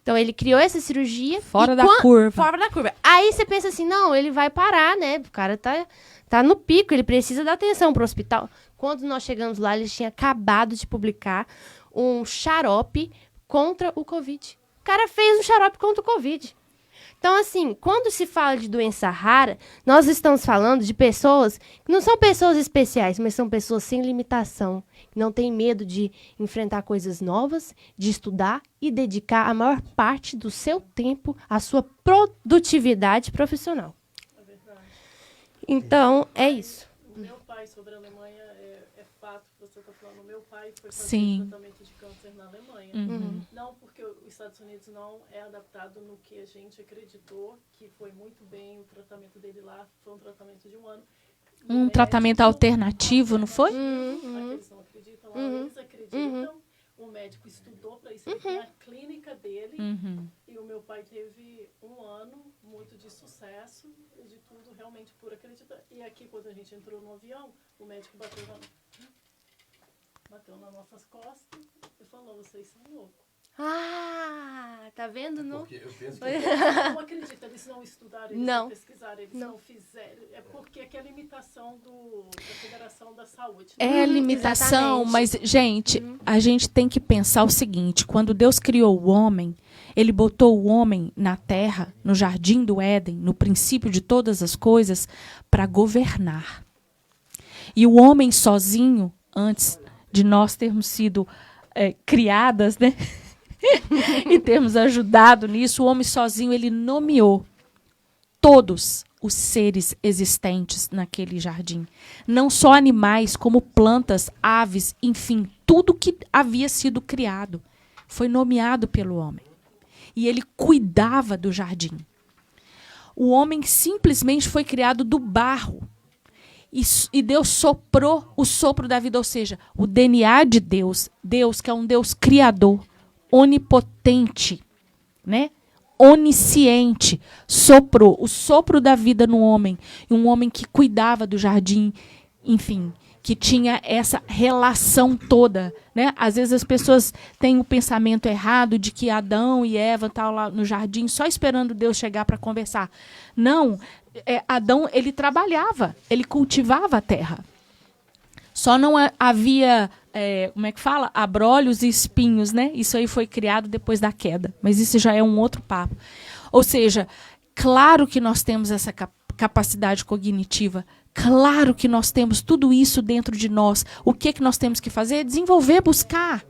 Então, ele criou essa cirurgia. Fora da curva. Fora da curva. Aí, você pensa assim, não, ele vai parar, né? O cara tá no pico, ele precisa dar atenção pro hospital. Quando nós chegamos lá, eles tinham acabado de publicar um xarope contra o Covid. O cara fez um xarope contra o Covid. Então, assim, quando se fala de doença rara, nós estamos falando de pessoas que não são pessoas especiais, mas são pessoas sem limitação, que não têm medo de enfrentar coisas novas, de estudar e dedicar a maior parte do seu tempo à sua produtividade profissional. Então, é isso. O meu pai pai sobre a Alemanha, é fato que você está falando. O meu pai foi fazer Sim. tratamento de câncer na Alemanha. Uhum. Não porque os Estados Unidos não é adaptado no que a gente acreditou, que foi muito bem o tratamento dele lá, foi um tratamento de 1 ano. Um tratamento alternativo, não foi? Aqueles não acreditam lá, eles acreditam. O médico estudou para isso, ele tem a clínica dele. E o meu pai teve 1 ano muito de sucesso e de tudo realmente por acreditar. E aqui, quando a gente entrou no avião, o médico bateu nas nossas costas e falou: vocês são loucos. Tá vendo? Não? Porque eu penso que Eles não acreditam, eles não estudaram, eles Não. não pesquisaram, eles não fizeram. É porque é que a limitação da Federação da Saúde. É limitação, exatamente. mas, gente, a gente tem que pensar o seguinte: quando Deus criou o homem, ele botou o homem na terra, no jardim do Éden, no princípio de todas as coisas, para governar. E o homem sozinho, antes de nós termos sido criadas, né? E termos ajudado nisso, o homem sozinho, ele nomeou todos os seres existentes naquele jardim. Não só animais, como plantas, aves, enfim, tudo que havia sido criado foi nomeado pelo homem. E ele cuidava do jardim. O homem simplesmente foi criado do barro. E Deus soprou o sopro da vida, ou seja, o DNA de Deus. Deus, que é um Deus criador, onipotente, né? Onisciente, soprou o sopro da vida no homem. E um homem que cuidava do jardim, enfim, que tinha essa relação toda, né? Às vezes as pessoas têm o pensamento errado de que Adão e Eva estavam lá no jardim só esperando Deus chegar para conversar. Não, Adão, ele trabalhava, ele cultivava a terra. Só não havia, como é que fala? Abrolhos e espinhos, né? Isso aí foi criado depois da queda. Mas isso já é um outro papo. Ou seja, claro que nós temos essa capacidade cognitiva. Claro que nós temos tudo isso dentro de nós. O que nós temos que fazer? Desenvolver, buscar.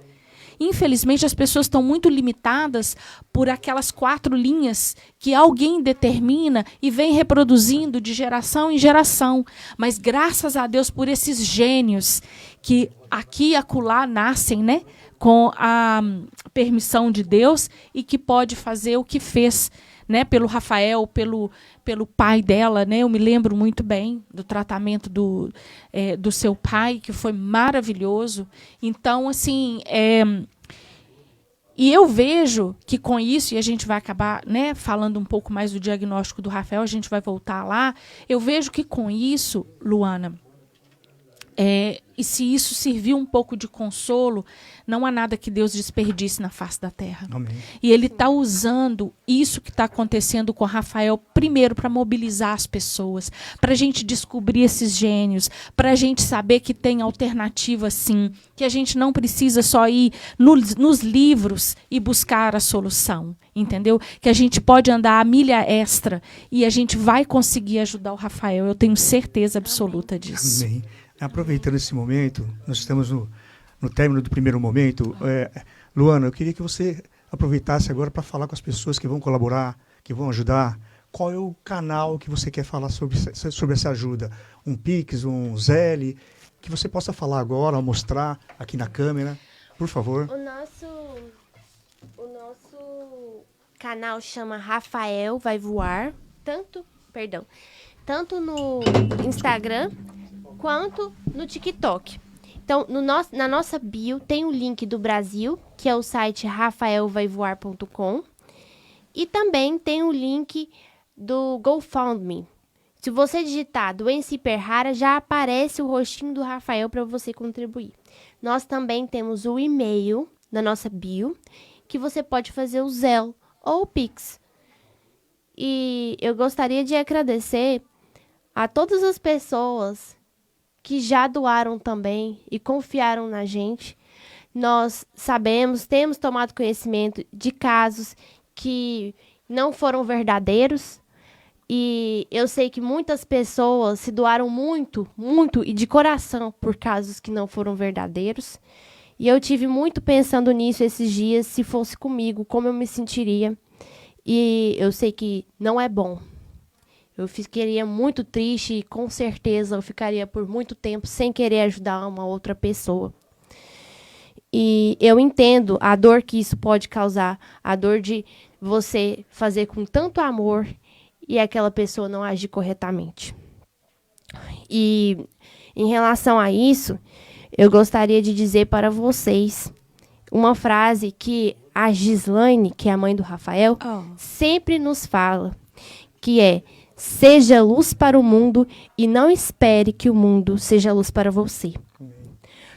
Infelizmente, as pessoas estão muito limitadas por aquelas 4 linhas que alguém determina e vem reproduzindo de geração em geração. Mas graças a Deus por esses gênios que aqui e acolá nascem, né, com a permissão de Deus e que pode fazer o que fez, né, pelo Rafael, pelo pai dela, né? Eu me lembro muito bem do tratamento do seu pai, que foi maravilhoso. Então, assim, e eu vejo que com isso, e a gente vai acabar, né, falando um pouco mais do diagnóstico do Rafael, a gente vai voltar lá, eu vejo que com isso, Luana, e se isso serviu um pouco de consolo, não há nada que Deus desperdice na face da terra. Amém. E Ele está usando isso que está acontecendo com o Rafael, primeiro, para mobilizar as pessoas, para a gente descobrir esses gênios, para a gente saber que tem alternativa sim, que a gente não precisa só ir nos livros e buscar a solução, entendeu? Que a gente pode andar a milha extra e a gente vai conseguir ajudar o Rafael. Eu tenho certeza absoluta disso. Amém. Aproveitando esse momento, nós estamos no término do primeiro momento. Luana, eu queria que você aproveitasse agora para falar com as pessoas que vão colaborar, que vão ajudar. Qual é o canal que você quer falar sobre essa ajuda? Um Pix, um Zelle, que você possa falar agora, mostrar aqui na câmera, por favor. O nosso canal chama Rafael Vai Voar, tanto no Instagram quanto no TikTok. Então, na nossa bio tem o link do Brasil, que é o site rafaelvaivoar.com, e também tem o link do GoFundMe. Se você digitar doença hiper rara, já aparece o rostinho do Rafael para você contribuir. Nós também temos o e-mail na nossa bio, que você pode fazer o Zelle ou o Pix. E eu gostaria de agradecer a todas as pessoas que já doaram também e confiaram na gente. Nós temos tomado conhecimento de casos que não foram verdadeiros. E eu sei que muitas pessoas se doaram muito, muito e de coração por casos que não foram verdadeiros. E eu tive muito pensando nisso esses dias, se fosse comigo, como eu me sentiria. E eu sei que não é bom. Eu ficaria muito triste e com certeza eu ficaria por muito tempo sem querer ajudar uma outra pessoa. E eu entendo a dor que isso pode causar, a dor de você fazer com tanto amor e aquela pessoa não agir corretamente. E em relação a isso, eu gostaria de dizer para vocês uma frase que a Gislaine, que é a mãe do Rafael, sempre nos fala, que é: seja luz para o mundo e não espere que o mundo seja luz para você.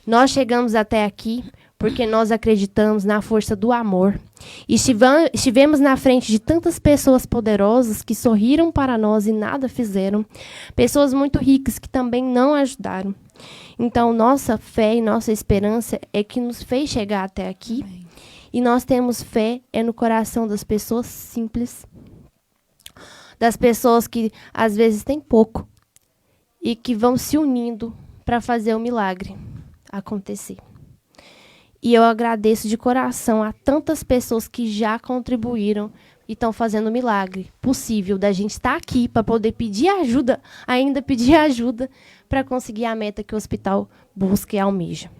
Nós chegamos até aqui porque nós acreditamos na força do amor. E estivemos na frente de tantas pessoas poderosas que sorriram para nós e nada fizeram. Pessoas muito ricas que também não ajudaram. Então, nossa fé e nossa esperança é que nos fez chegar até aqui. Amém. E nós temos fé no coração das pessoas simples. Das pessoas que, às vezes, têm pouco. E que vão se unindo para fazer o milagre acontecer. E eu agradeço de coração a tantas pessoas que já contribuíram e estão fazendo o milagre possível da gente estar aqui para poder pedir ajuda, ainda pedir ajuda para conseguir a meta que o hospital busca e almeja.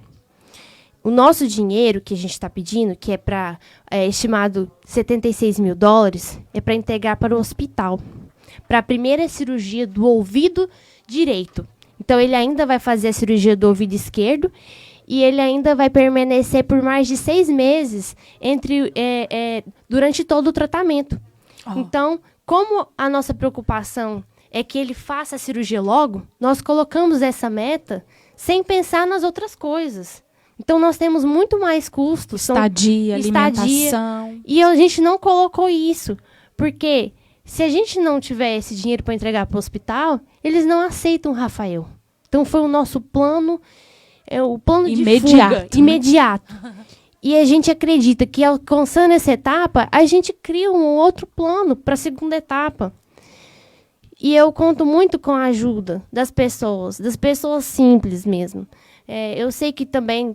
O nosso dinheiro que a gente está pedindo, que é estimado $76 mil, é para integrar para o hospital, para a primeira cirurgia do ouvido direito. Então, ele ainda vai fazer a cirurgia do ouvido esquerdo e ele ainda vai permanecer por mais de 6 meses durante todo o tratamento. Então, como a nossa preocupação é que ele faça a cirurgia logo, nós colocamos essa meta sem pensar nas outras coisas. Então, nós temos muito mais custos. Estadia, alimentação. E a gente não colocou isso, porque se a gente não tiver esse dinheiro para entregar para o hospital, eles não aceitam o Rafael. Então, foi o nosso plano... o plano imediato, de fuga, imediato. E a gente acredita que, alcançando essa etapa, a gente cria um outro plano para a segunda etapa. E eu conto muito com a ajuda das pessoas simples mesmo. Eu sei que também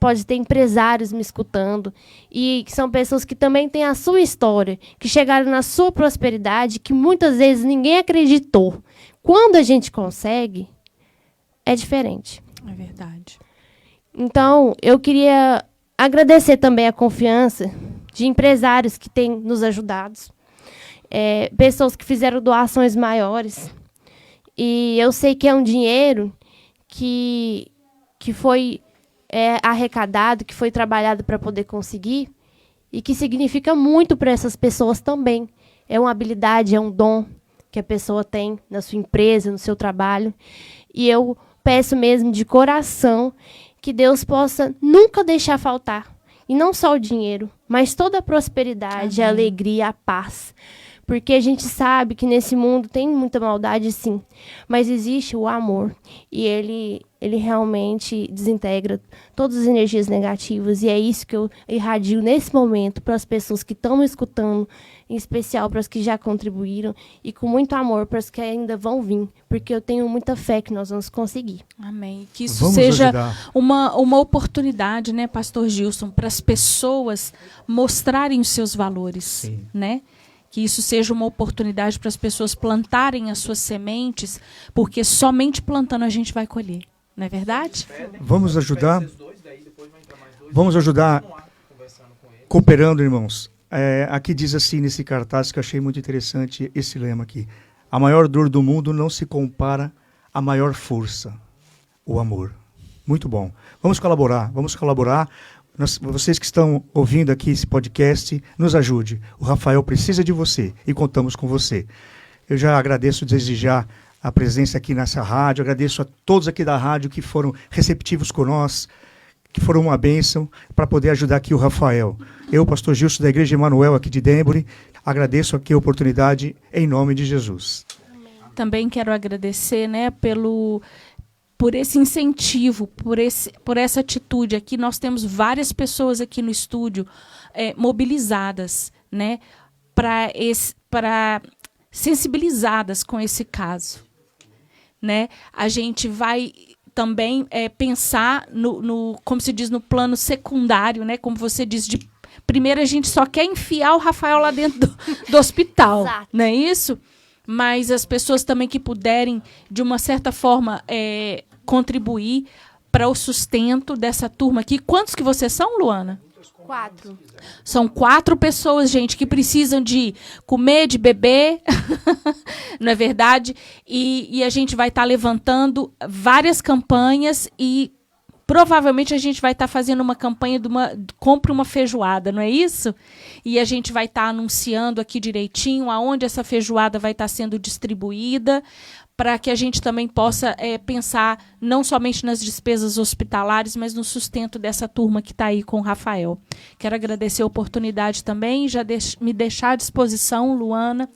pode ter empresários me escutando, e que são pessoas que também têm a sua história, que chegaram na sua prosperidade, que muitas vezes ninguém acreditou. Quando a gente consegue, é diferente. É verdade. Então, eu queria agradecer também a confiança de empresários que têm nos ajudado, pessoas que fizeram doações maiores. E eu sei que é um dinheiro que foi arrecadado, que foi trabalhado para poder conseguir, e que significa muito para essas pessoas também. É uma habilidade, é um dom que a pessoa tem na sua empresa, no seu trabalho. E eu peço mesmo de coração que Deus possa nunca deixar faltar. E não só o dinheiro, mas toda a prosperidade, a alegria, a paz. Porque a gente sabe que nesse mundo tem muita maldade, sim. Mas existe o amor. E ele realmente desintegra todas as energias negativas. E é isso que eu irradio nesse momento para as pessoas que estão me escutando, em especial para as que já contribuíram, e com muito amor para as que ainda vão vir, porque eu tenho muita fé que nós vamos conseguir. Amém. Que isso seja uma oportunidade, né, Pastor Gilson, para as pessoas mostrarem os seus valores, sim, né? Que isso seja uma oportunidade para as pessoas plantarem as suas sementes, porque somente plantando a gente vai colher, não é verdade? Vamos ajudar? Vamos ajudar cooperando, irmãos. Aqui diz assim, nesse cartaz, que eu achei muito interessante esse lema aqui: a maior dor do mundo não se compara à maior força, o amor. Muito bom. Vamos colaborar. Vocês que estão ouvindo aqui esse podcast, nos ajude. O Rafael precisa de você e contamos com você. Eu já agradeço desde já a presença aqui nessa rádio, agradeço a todos aqui da rádio que foram receptivos com nós, que foram uma bênção para poder ajudar aqui o Rafael. Eu, pastor Gilson da Igreja Emanuel aqui de Denbury, agradeço aqui a oportunidade em nome de Jesus. Também quero agradecer, né, por esse incentivo, por essa atitude aqui. Nós temos várias pessoas aqui no estúdio mobilizadas, né, sensibilizadas com esse caso, né? A gente vai também pensar como se diz, no plano secundário, né? Como você diz, primeiro a gente só quer enfiar o Rafael lá dentro do hospital, não é isso? mas as pessoas também que puderem, de uma certa forma, contribuir para o sustento dessa turma aqui. Quantos que vocês são, Luana? 4. São 4 pessoas, gente, que precisam de comer, de beber, não é verdade? E a gente vai estar levantando várias campanhas e provavelmente a gente vai estar fazendo uma campanha de compre uma feijoada, não é isso? E a gente vai estar anunciando aqui direitinho aonde essa feijoada vai estar sendo distribuída, para que a gente também possa pensar não somente nas despesas hospitalares, mas no sustento dessa turma que está aí com o Rafael. Quero agradecer a oportunidade também, já me deixar à disposição, Luana,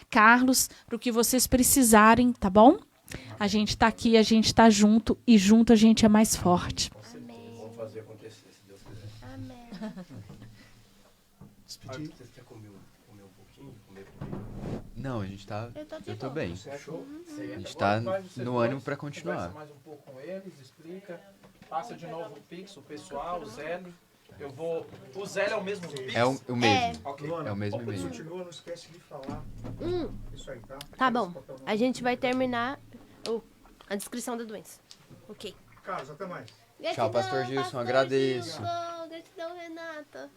Carlos, para o que vocês precisarem, tá bom? A gente está aqui, a gente está junto, e junto a gente é mais forte. Vamos fazer acontecer, se Deus quiser. Amém. Despedir. Vocês querem comer um pouquinho? Comer comigo? Não, a gente tá... Eu tô bem. Show? A gente tá no ânimo para continuar. Conversa mais um pouco com eles, explica. Passa de novo o Pix, o pessoal, o Zélio. Eu vou... O Zélio é o mesmo Pix? É o mesmo. Ok. É o mesmo e-mail. Continua, não esquece de falar isso aí, tá? Tá bom. A gente vai terminar a descrição da doença. Ok. Carlos, até mais. Tchau, Pastor Gilson, agradeço. Gratidão, Renata.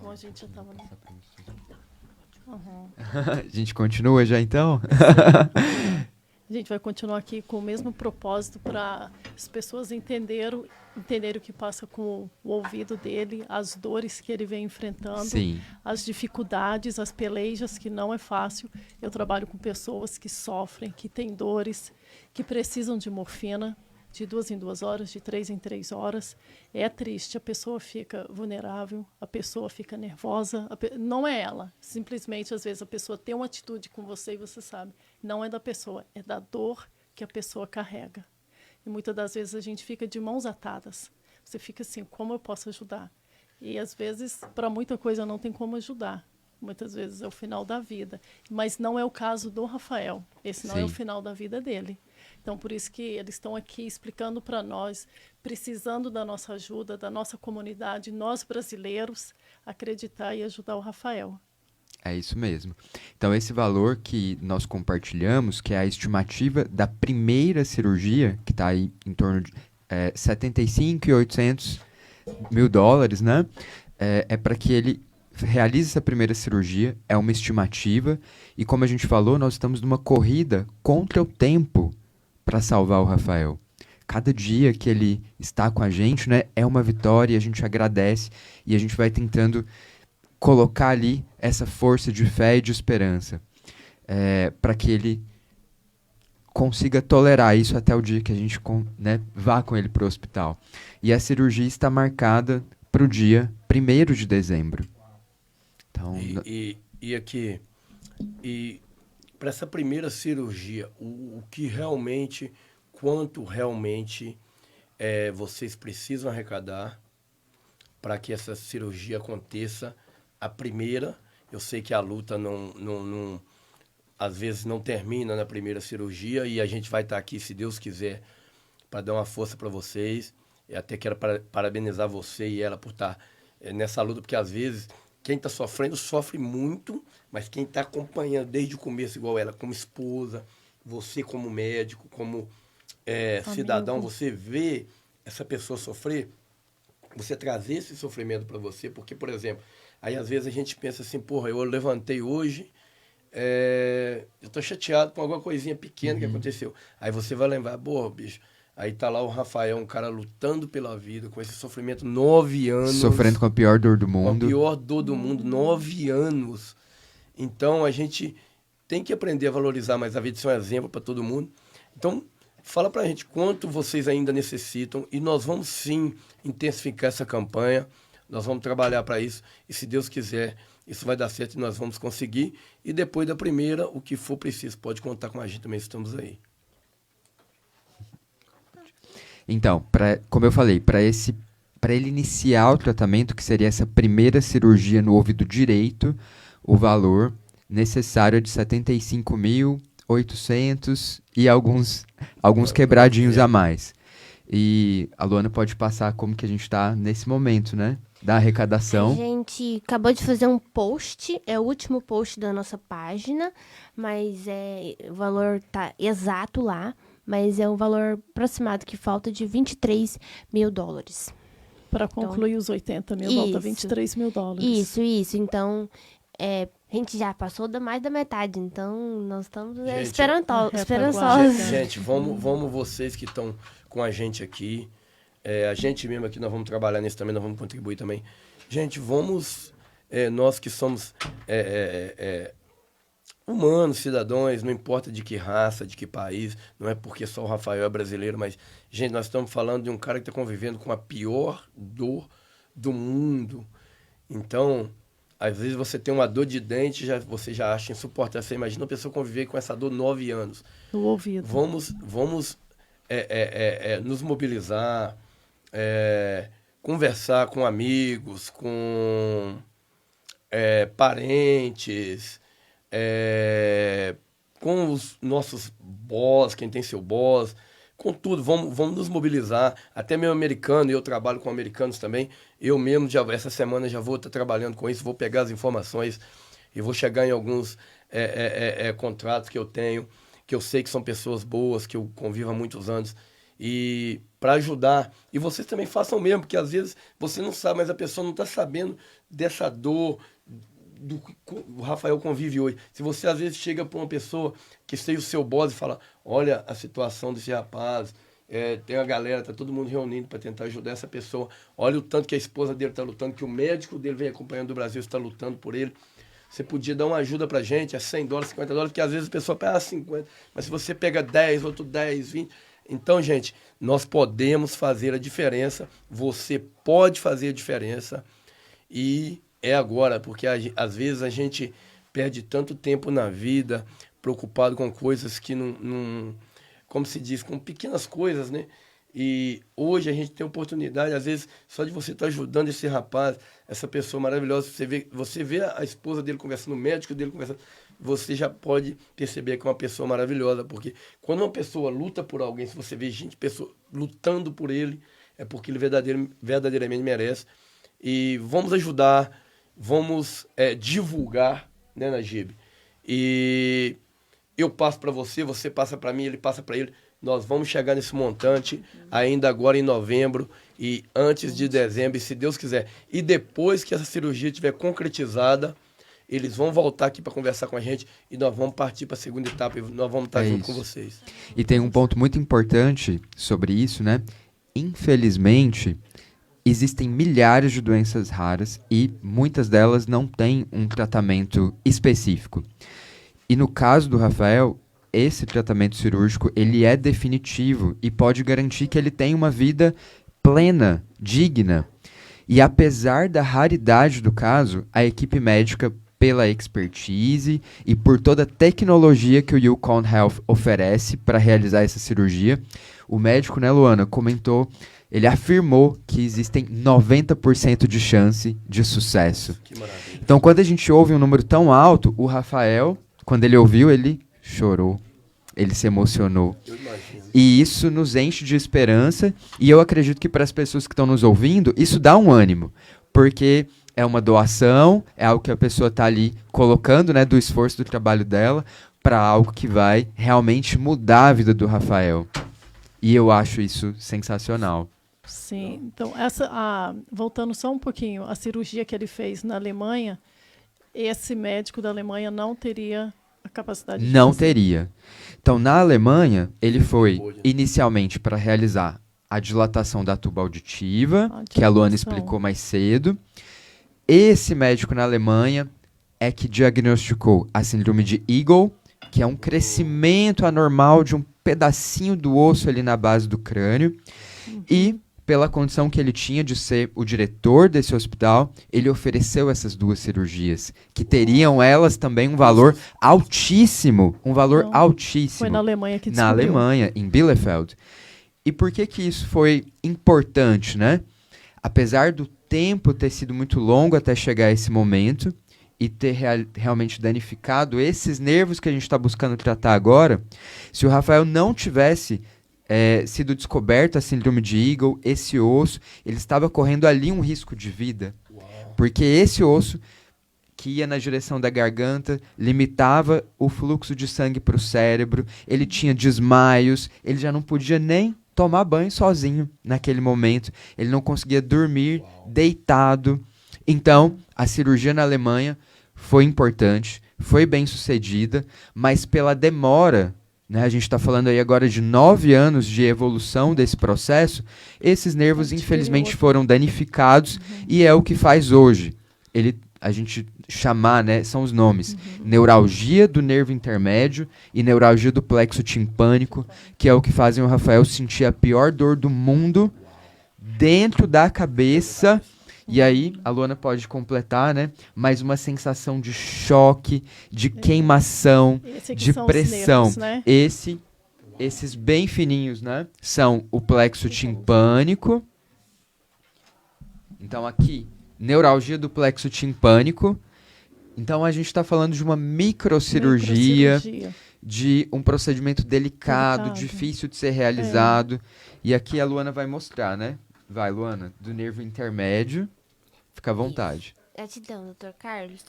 Bom, a gente já estava... A gente continua já então? A gente vai continuar aqui com o mesmo propósito para as pessoas entenderem o que passa com o ouvido dele, as dores que ele vem enfrentando, Sim. as dificuldades, as pelejas, que não é fácil. Eu trabalho com pessoas que sofrem, que têm dores, que precisam de morfina de 2 em 2 horas, de 3 em 3 horas. É triste, a pessoa fica vulnerável, a pessoa fica nervosa. Não é ela, simplesmente, às vezes, a pessoa tem uma atitude com você e você sabe, não é da pessoa, é da dor que a pessoa carrega. E muitas das vezes a gente fica de mãos atadas. Você fica assim, como eu posso ajudar? E às vezes, para muita coisa, não tem como ajudar. Muitas vezes é o final da vida. Mas não é o caso do Rafael. Esse não é o final da vida dele. Então, por isso que eles estão aqui explicando para nós, precisando da nossa ajuda, da nossa comunidade, nós brasileiros, acreditar e ajudar o Rafael. É isso mesmo. Então, esse valor que nós compartilhamos, que é a estimativa da primeira cirurgia, que está aí em torno de 75.800 mil dólares, né? É para que ele realize essa primeira cirurgia, é uma estimativa, e como a gente falou, nós estamos numa corrida contra o tempo para salvar o Rafael. Cada dia que ele está com a gente, né, é uma vitória, a gente agradece e a gente vai tentando colocar ali essa força de fé e de esperança para que ele consiga tolerar isso até o dia que a gente vá com ele para o hospital. E a cirurgia está marcada para o dia 1º de dezembro. Então, e aqui, para essa primeira cirurgia, o que realmente, quanto realmente vocês precisam arrecadar para que essa cirurgia aconteça? A primeira, eu sei que a luta às vezes não termina na primeira cirurgia e a gente vai estar aqui, se Deus quiser, para dar uma força para vocês. Eu até quero parabenizar você e ela por estar nessa luta, porque às vezes quem está sofrendo sofre muito, mas quem está acompanhando desde o começo, igual ela, como esposa, você como médico, como cidadão, você vê essa pessoa sofrer, você trazer esse sofrimento para você, porque, por exemplo, aí às vezes a gente pensa assim, porra, eu levantei hoje, eu estou chateado com alguma coisinha pequena que aconteceu. Aí você vai lembrar, porra, bicho, aí tá lá o Rafael, um cara lutando pela vida, com esse sofrimento, 9 anos. Sofrendo com a pior dor do mundo. Com a pior dor do mundo, 9 anos. Então, a gente tem que aprender a valorizar mais a vida, isso é um exemplo para todo mundo. Então, fala pra gente quanto vocês ainda necessitam e nós vamos sim intensificar essa campanha, nós vamos trabalhar para isso e se Deus quiser, isso vai dar certo e nós vamos conseguir. E depois da primeira, o que for preciso, pode contar com a gente também, estamos aí. Então, como eu falei, para ele iniciar o tratamento, que seria essa primeira cirurgia no ouvido direito, o valor necessário é de 75.800 e alguns quebradinhos a mais. E a Luana pode passar como que a gente está nesse momento, né? Da arrecadação. A gente acabou de fazer um post, é o último post da nossa página, mas o valor tá exato lá, mas é um valor aproximado que falta de $23 mil. Para concluir os 80 mil, volta $23 mil. Isso. Então, a gente já passou mais da metade, então nós estamos esperançosos. Gente, vamos vocês que estão com a gente aqui, a gente mesmo aqui, nós vamos trabalhar nisso também, nós vamos contribuir também. Gente, vamos, nós que somos humanos, cidadãos, não importa de que raça, de que país, não é porque só o Rafael é brasileiro, mas, gente, nós estamos falando de um cara que está convivendo com a pior dor do mundo. Então, às vezes você tem uma dor de dente, você já acha insuportável. Você imagina uma pessoa conviver com essa dor 9 anos. No ouvido. Vamos nos mobilizar, conversar com amigos, com parentes, com os nossos boss, quem tem seu boss, com tudo, vamos nos mobilizar. Até mesmo americano, eu trabalho com americanos também. Eu mesmo, essa semana, já vou estar trabalhando com isso, vou pegar as informações e vou chegar em alguns contratos que eu tenho, que eu sei que são pessoas boas, que eu convivo há muitos anos, e para ajudar. E vocês também façam o mesmo, porque às vezes você não sabe, mas a pessoa não está sabendo dessa dor do que o Rafael convive hoje. Se você às vezes chega para uma pessoa que seja o seu boss e fala, olha a situação desse rapaz, tem a galera, tá todo mundo reunindo para tentar ajudar essa pessoa, olha o tanto que a esposa dele está lutando, que o médico dele vem acompanhando do Brasil, está lutando por ele. Você podia dar uma ajuda pra gente, $100, $50, porque às vezes a pessoa pega 50, mas se você pega 10, outro 10, 20... Então, gente, nós podemos fazer a diferença, você pode fazer a diferença, e agora, porque às vezes a gente perde tanto tempo na vida, preocupado com coisas que não como se diz, com pequenas coisas, né? E hoje a gente tem a oportunidade, às vezes, só de você estar ajudando esse rapaz, essa pessoa maravilhosa, você vê a esposa dele conversando, o médico dele conversando, você já pode perceber que é uma pessoa maravilhosa, porque quando uma pessoa luta por alguém, se você vê pessoa lutando por ele, é porque ele verdadeiramente merece. E vamos ajudar, vamos divulgar, né, Najib? E eu passo para você passa para mim, ele passa para ele. Nós vamos chegar nesse montante ainda agora em novembro e antes de dezembro, se Deus quiser. E depois que essa cirurgia estiver concretizada, eles vão voltar aqui para conversar com a gente e nós vamos partir para a segunda etapa e nós vamos estar junto com vocês. E tem um ponto muito importante sobre isso, né? Infelizmente, existem milhares de doenças raras e muitas delas não têm um tratamento específico. E no caso do Rafael, esse tratamento cirúrgico, ele é definitivo e pode garantir que ele tenha uma vida plena, digna. E apesar da raridade do caso, a equipe médica, pela expertise e por toda a tecnologia que o Yukon Health oferece para realizar essa cirurgia, o médico, né, Luana, comentou, ele afirmou que existem 90% de chance de sucesso. Que maravilha. Então, quando a gente ouve um número tão alto, o Rafael, quando ele ouviu, ele chorou, ele se emocionou. E isso nos enche de esperança, e eu acredito que para as pessoas que estão nos ouvindo, isso dá um ânimo, porque é uma doação, é algo que a pessoa está ali colocando, né, do esforço do trabalho dela, para algo que vai realmente mudar a vida do Rafael. E eu acho isso sensacional. Sim, então, voltando só um pouquinho, a cirurgia que ele fez na Alemanha, esse médico da Alemanha não teria a capacidade de Não fazer. teria. Então, na Alemanha, ele foi inicialmente para realizar a dilatação da tuba auditiva, que a Luana explicou mais cedo. Esse médico na Alemanha é que diagnosticou a síndrome de Eagle, que é um crescimento anormal de um pedacinho do osso ali na base do crânio. E, pela condição que ele tinha de ser o diretor desse hospital, ele ofereceu essas duas cirurgias, que teriam elas também um valor altíssimo. Um valor altíssimo. Foi na Alemanha que descobriu. Na Alemanha, em Bielefeld. E por que isso foi importante, né? Apesar do tempo ter sido muito longo até chegar a esse momento e ter realmente danificado esses nervos que a gente está buscando tratar agora, se o Rafael não tivesse sido descoberto a síndrome de Eagle, esse osso, ele estava correndo ali um risco de vida. Porque esse osso, que ia na direção da garganta, limitava o fluxo de sangue para o cérebro, ele tinha desmaios, ele já não podia nem tomar banho sozinho naquele momento, ele não conseguia dormir deitado. Então, a cirurgia na Alemanha foi importante, foi bem sucedida, mas pela demora, né, a gente está falando aí agora de 9 anos de evolução desse processo, esses nervos infelizmente foram danificados e é o que faz hoje. A gente chamar, né, são os nomes, neuralgia do nervo intermédio e neuralgia do plexo timpânico, que é o que fazem o Rafael sentir a pior dor do mundo dentro da cabeça. E aí, a Luana pode completar, né? Mas uma sensação de choque, de queimação, de pressão. Nervos, né? Esses bem fininhos, né? São o plexo timpânico. Então, aqui, neuralgia do plexo timpânico. Então, a gente está falando de uma microcirurgia, de um procedimento delicado, difícil de ser realizado. E aqui a Luana vai mostrar, né? Vai, Luana, do nervo intermédio. Fica à vontade. Gratidão, doutor Carlos.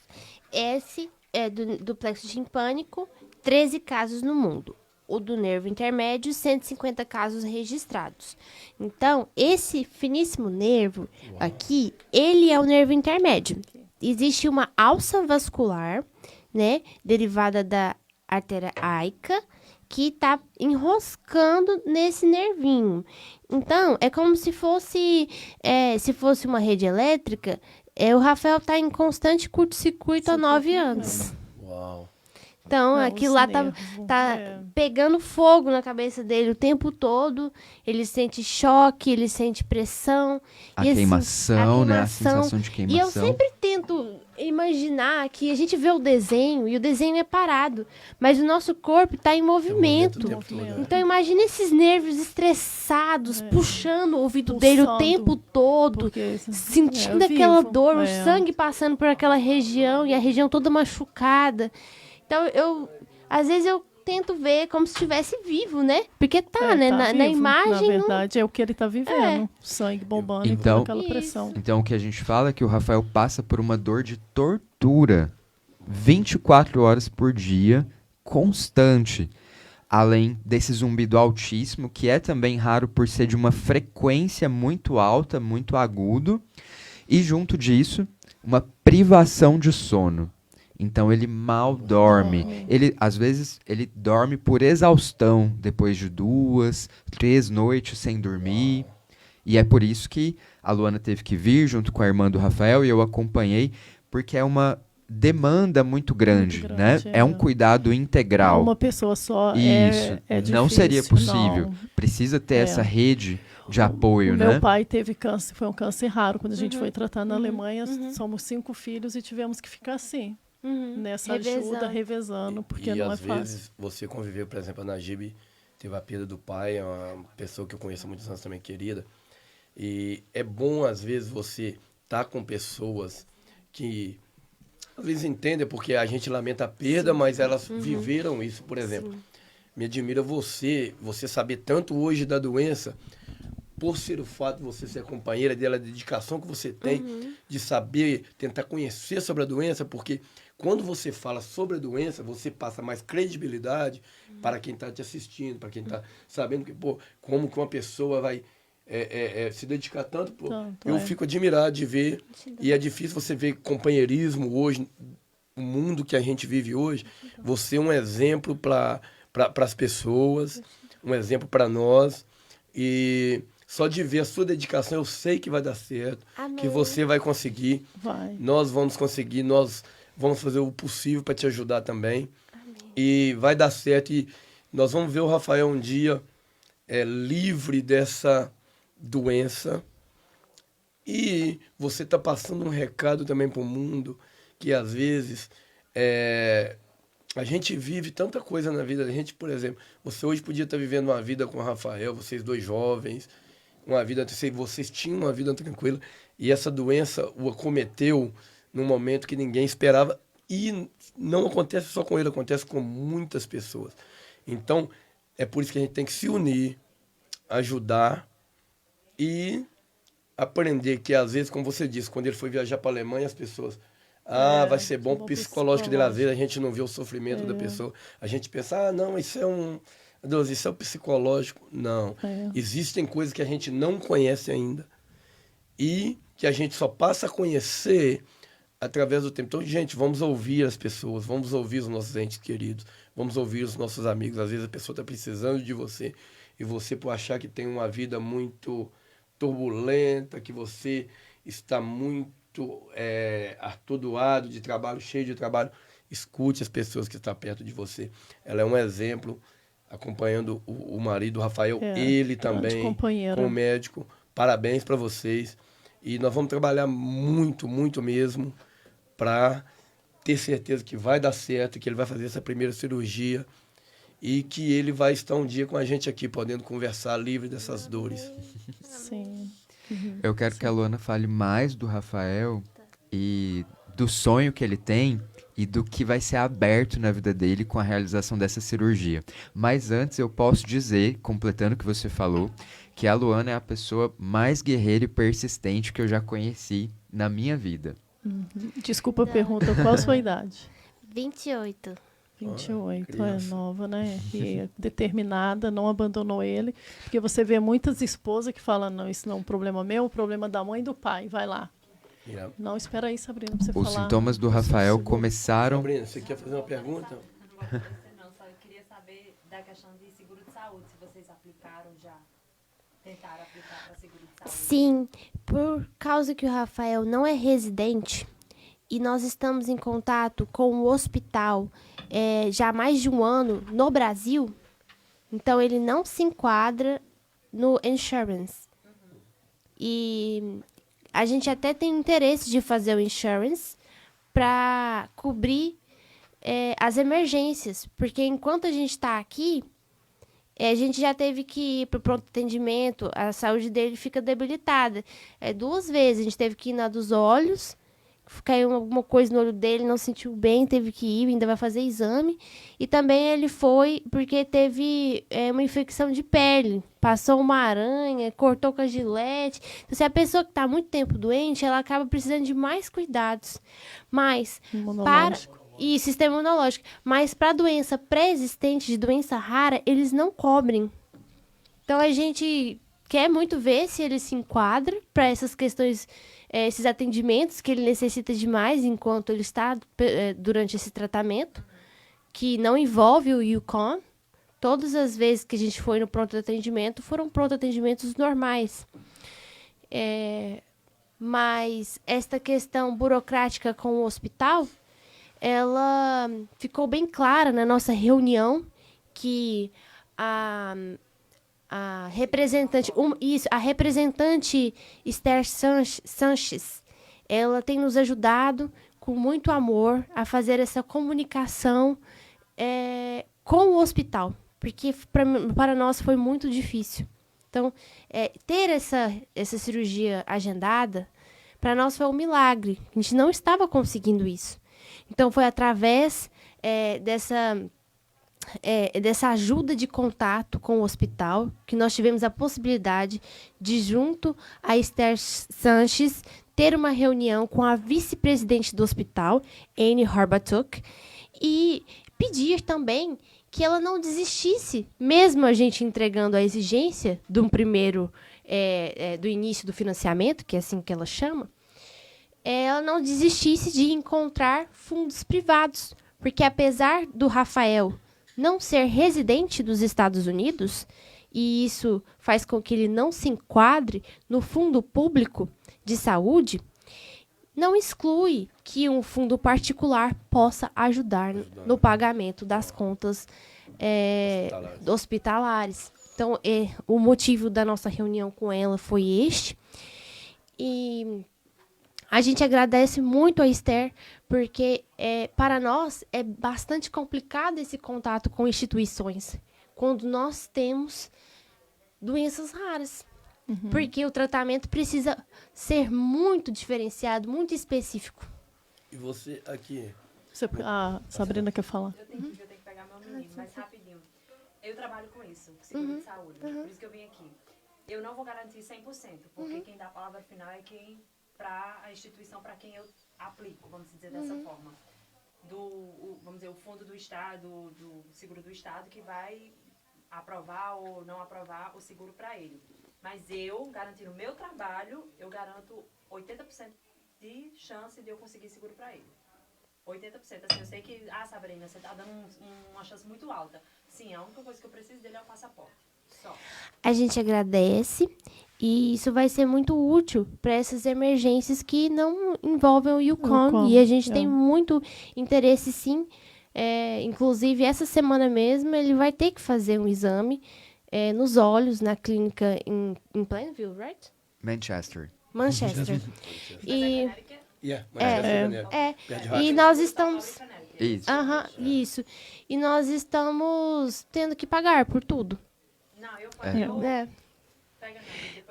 Esse é do plexo timpânico, 13 casos no mundo. O do nervo intermédio, 150 casos registrados. Então, esse finíssimo nervo aqui, ele é o nervo intermédio. Existe uma alça vascular, né, derivada da artéria áica, que está enroscando nesse nervinho. Então, é como se fosse uma rede elétrica, o Rafael está em constante curto-circuito há 9 anos. Uau. Então, aquilo lá tá pegando fogo na cabeça dele o tempo todo. Ele sente choque, ele sente pressão. A queimação, né? A sensação de queimação. E eu sempre tento imaginar que a gente vê o desenho e o desenho é parado, mas o nosso corpo está em movimento. Então, imagine esses nervos estressados, puxando o ouvido dele o tempo todo, sentindo aquela dor, o sangue passando por aquela região e a região toda machucada. Então, às vezes eu tento ver como se estivesse vivo, né? Porque né? Tá Na vivo. imagem... Na verdade, é o que ele tá vivendo. Sangue bombando e toda aquela pressão. Então, o que a gente fala é que o Rafael passa por uma dor de tortura 24 horas por dia, constante. Além desse zumbido altíssimo, que é também raro por ser de uma frequência muito alta, muito agudo. E, junto disso, uma privação de sono. Então ele mal dorme. Às vezes ele dorme por exaustão, depois de 2, 3 noites sem dormir. E é por isso que a Luana teve que vir junto com a irmã do Rafael e eu acompanhei, porque é uma demanda muito grande, né? É um cuidado integral. Uma pessoa só isso, é difícil, não seria possível. Não. Precisa ter essa rede de apoio, né? Meu pai teve câncer, foi um câncer raro. Quando a gente foi tratar na Alemanha, somos 5 filhos e tivemos que ficar assim. Nessa ajuda, revezando, porque não é fácil. E às vezes você conviveu, por exemplo, a Najib teve a perda do pai, é uma pessoa que eu conheço há muitos anos também, querida. E é bom, às vezes, você estar com pessoas que, às vezes, entendem, porque a gente lamenta a perda, mas elas viveram isso, por exemplo. Me admira você saber tanto hoje da doença, por ser o fato de você ser companheira dela, a dedicação que você tem de saber, tentar conhecer sobre a doença, porque quando você fala sobre a doença, você passa mais credibilidade para quem está te assistindo, para quem está sabendo que, como que uma pessoa vai se dedicar tanto. Eu fico admirado de ver, e é difícil você ver companheirismo hoje, o mundo que a gente vive hoje. Você é um exemplo para as pessoas, um exemplo para nós, e só de ver a sua dedicação, eu sei que vai dar certo, que você vai conseguir, nós vamos conseguir, nós vamos fazer o possível para te ajudar também. E vai dar certo. E nós vamos ver o Rafael um dia livre dessa doença. E você está passando um recado também para o mundo, que às vezes a gente vive tanta coisa na vida da gente. Por exemplo, você hoje podia estar vivendo uma vida com o Rafael, vocês dois jovens, vocês tinham uma vida tranquila, e essa doença o acometeu num momento que ninguém esperava, e não acontece só com ele, acontece com muitas pessoas. Então, é por isso que a gente tem que se unir, ajudar e aprender que, às vezes, como você disse, quando ele foi viajar para a Alemanha, as pessoas... vai ser bom pro psicológico dele. Às vezes a gente não vê o sofrimento da pessoa. A gente pensa, não, isso é Deus, isso é o psicológico. Não. Existem coisas que a gente não conhece ainda e que a gente só passa a conhecer através do tempo. Então, gente, vamos ouvir as pessoas, vamos ouvir os nossos entes queridos, vamos ouvir os nossos amigos. Às vezes a pessoa está precisando de você e você, por achar que tem uma vida muito turbulenta, que você está muito atordoado de trabalho, cheio de trabalho, escute as pessoas que estão perto de você. Ela é um exemplo, acompanhando o marido, o Rafael, ele também, como médico. Parabéns para vocês. E nós vamos trabalhar muito, muito mesmo para ter certeza que vai dar certo, que ele vai fazer essa primeira cirurgia e que ele vai estar um dia com a gente aqui, podendo conversar livre dessas dores. Sim. Eu quero que a Luana fale mais do Rafael e do sonho que ele tem e do que vai ser aberto na vida dele com a realização dessa cirurgia. Mas antes eu posso dizer, completando o que você falou, que a Luana é a pessoa mais guerreira e persistente que eu já conheci na minha vida. Desculpa a pergunta, qual a sua idade? 28. 28, é nova, né? E é determinada, não abandonou ele. Porque você vê muitas esposas que falam, não, isso não é um problema meu, é um problema da mãe e do pai, vai lá. Não, espera aí, Sabrina, pra você falar. Os sintomas do Rafael começaram... Sabrina, você quer fazer uma pergunta? Não, só eu queria saber da questão de seguro de saúde, se vocês aplicaram já, tentaram aplicar para seguro de saúde. Sim, por causa que o Rafael não é residente e nós estamos em contato com o hospital já há mais de um ano no Brasil, então ele não se enquadra no insurance. E a gente até tem interesse de fazer o insurance para cobrir as emergências, porque enquanto a gente está aqui, a gente já teve que ir para o pronto atendimento, a saúde dele fica debilitada. 2 vezes, a gente teve que ir na dos olhos, caiu alguma coisa no olho dele, não sentiu bem, teve que ir, ainda vai fazer exame. E também ele foi porque teve uma infecção de pele, passou uma aranha, cortou com a gilete. Então, se a pessoa que está muito tempo doente, ela acaba precisando de mais cuidados. Mas e sistema imunológico. Mas para doença pré-existente, de doença rara, eles não cobrem. Então a gente quer muito ver se ele se enquadra para essas questões, esses atendimentos que ele necessita demais enquanto ele está durante esse tratamento, que não envolve o Yukon. Todas as vezes que a gente foi no pronto atendimento foram pronto atendimentos normais. Mas esta questão burocrática com o hospital, ela ficou bem clara na nossa reunião, que a representante, a representante Esther Sanches, ela tem nos ajudado com muito amor a fazer essa comunicação com o hospital, porque para nós foi muito difícil. Então, ter essa cirurgia agendada, para nós foi um milagre. A gente não estava conseguindo isso. Então, foi através dessa ajuda de contato com o hospital que nós tivemos a possibilidade de, junto a Esther Sanches, ter uma reunião com a vice-presidente do hospital, Anne Horbatuk, e pedir também que ela não desistisse, mesmo a gente entregando a exigência do do início do financiamento, que é assim que ela chama, ela não desistisse de encontrar fundos privados, porque apesar do Rafael não ser residente dos Estados Unidos, e isso faz com que ele não se enquadre no fundo público de saúde, não exclui que um fundo particular possa ajudar no pagamento das contas hospitalares. Então, o motivo da nossa reunião com ela foi este. E a gente agradece muito a Esther, porque para nós é bastante complicado esse contato com instituições, quando nós temos doenças raras. Porque o tratamento precisa ser muito diferenciado, muito específico. E você aqui? A Sabrina quer falar. Eu tenho que pegar meu menino, mas rapidinho. eu trabalho com isso, seguro de saúde, por isso que eu vim aqui. Eu não vou garantir 100%, porque quem dá a palavra final é quem, para a instituição para quem eu aplico, vamos dizer dessa forma. Vamos dizer, o fundo do Estado, do seguro do Estado, que vai aprovar ou não aprovar o seguro para ele. Mas eu, garantindo o meu trabalho, eu garanto 80% de chance de eu conseguir seguro para ele. 80%. Assim, eu sei que, Sabrina, você está dando uma chance muito alta. Sim, a única coisa que eu preciso dele é o passaporte. Só. A gente agradece e isso vai ser muito útil para essas emergências que não envolvem o Yukon. E a gente tem muito interesse, sim. Inclusive, essa semana mesmo, ele vai ter que fazer um exame nos olhos, na clínica em Plainville, right? Manchester. E, Manchester, e nós estamos... Isso. Isso. E nós estamos tendo que pagar por tudo. Não, eu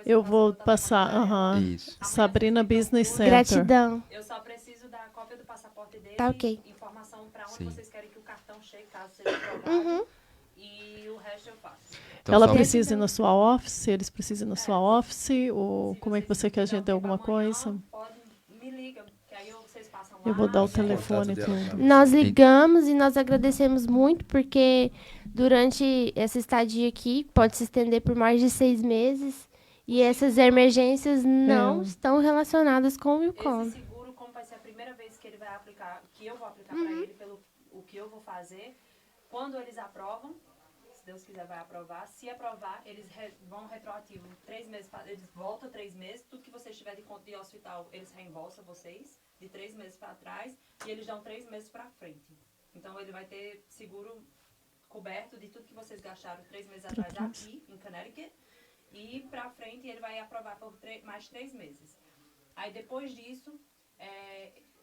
Eu vou passar. Isso. Sabrina Business Center. Gratidão. Eu só preciso da cópia do passaporte dele, Tá ok. informação para onde Sim. vocês querem que o cartão chegue, caso seja aprovado, e o resto eu faço. Então, Ela só- precisa ir na sua office, eles precisam ir na sua office, ou como é que você quer a gente dê alguma coisa? Me liga, que aí vocês passam lá. Eu vou dar o Sim. telefone e Contato dela. tudo. Nós ligamos e nós agradecemos muito, porque durante essa estadia aqui, pode se estender por mais de 6 meses, e essas emergências não estão relacionadas com o Yukon. Esse seguro, como vai ser a primeira vez que ele vai aplicar, que eu vou aplicar para ele, pelo o que eu vou fazer, quando eles aprovam, se Deus quiser vai aprovar, se aprovar, eles vão retroativo 3 meses, eles voltam 3 meses, tudo que vocês tiverem de conta de hospital, eles reembolsam vocês, de 3 meses para trás, e eles dão 3 meses para frente. Então, ele vai ter seguro coberto de tudo que vocês gastaram 3 meses atrás aqui, em Connecticut, e para frente ele vai aprovar por mais 3 meses. Aí, depois disso,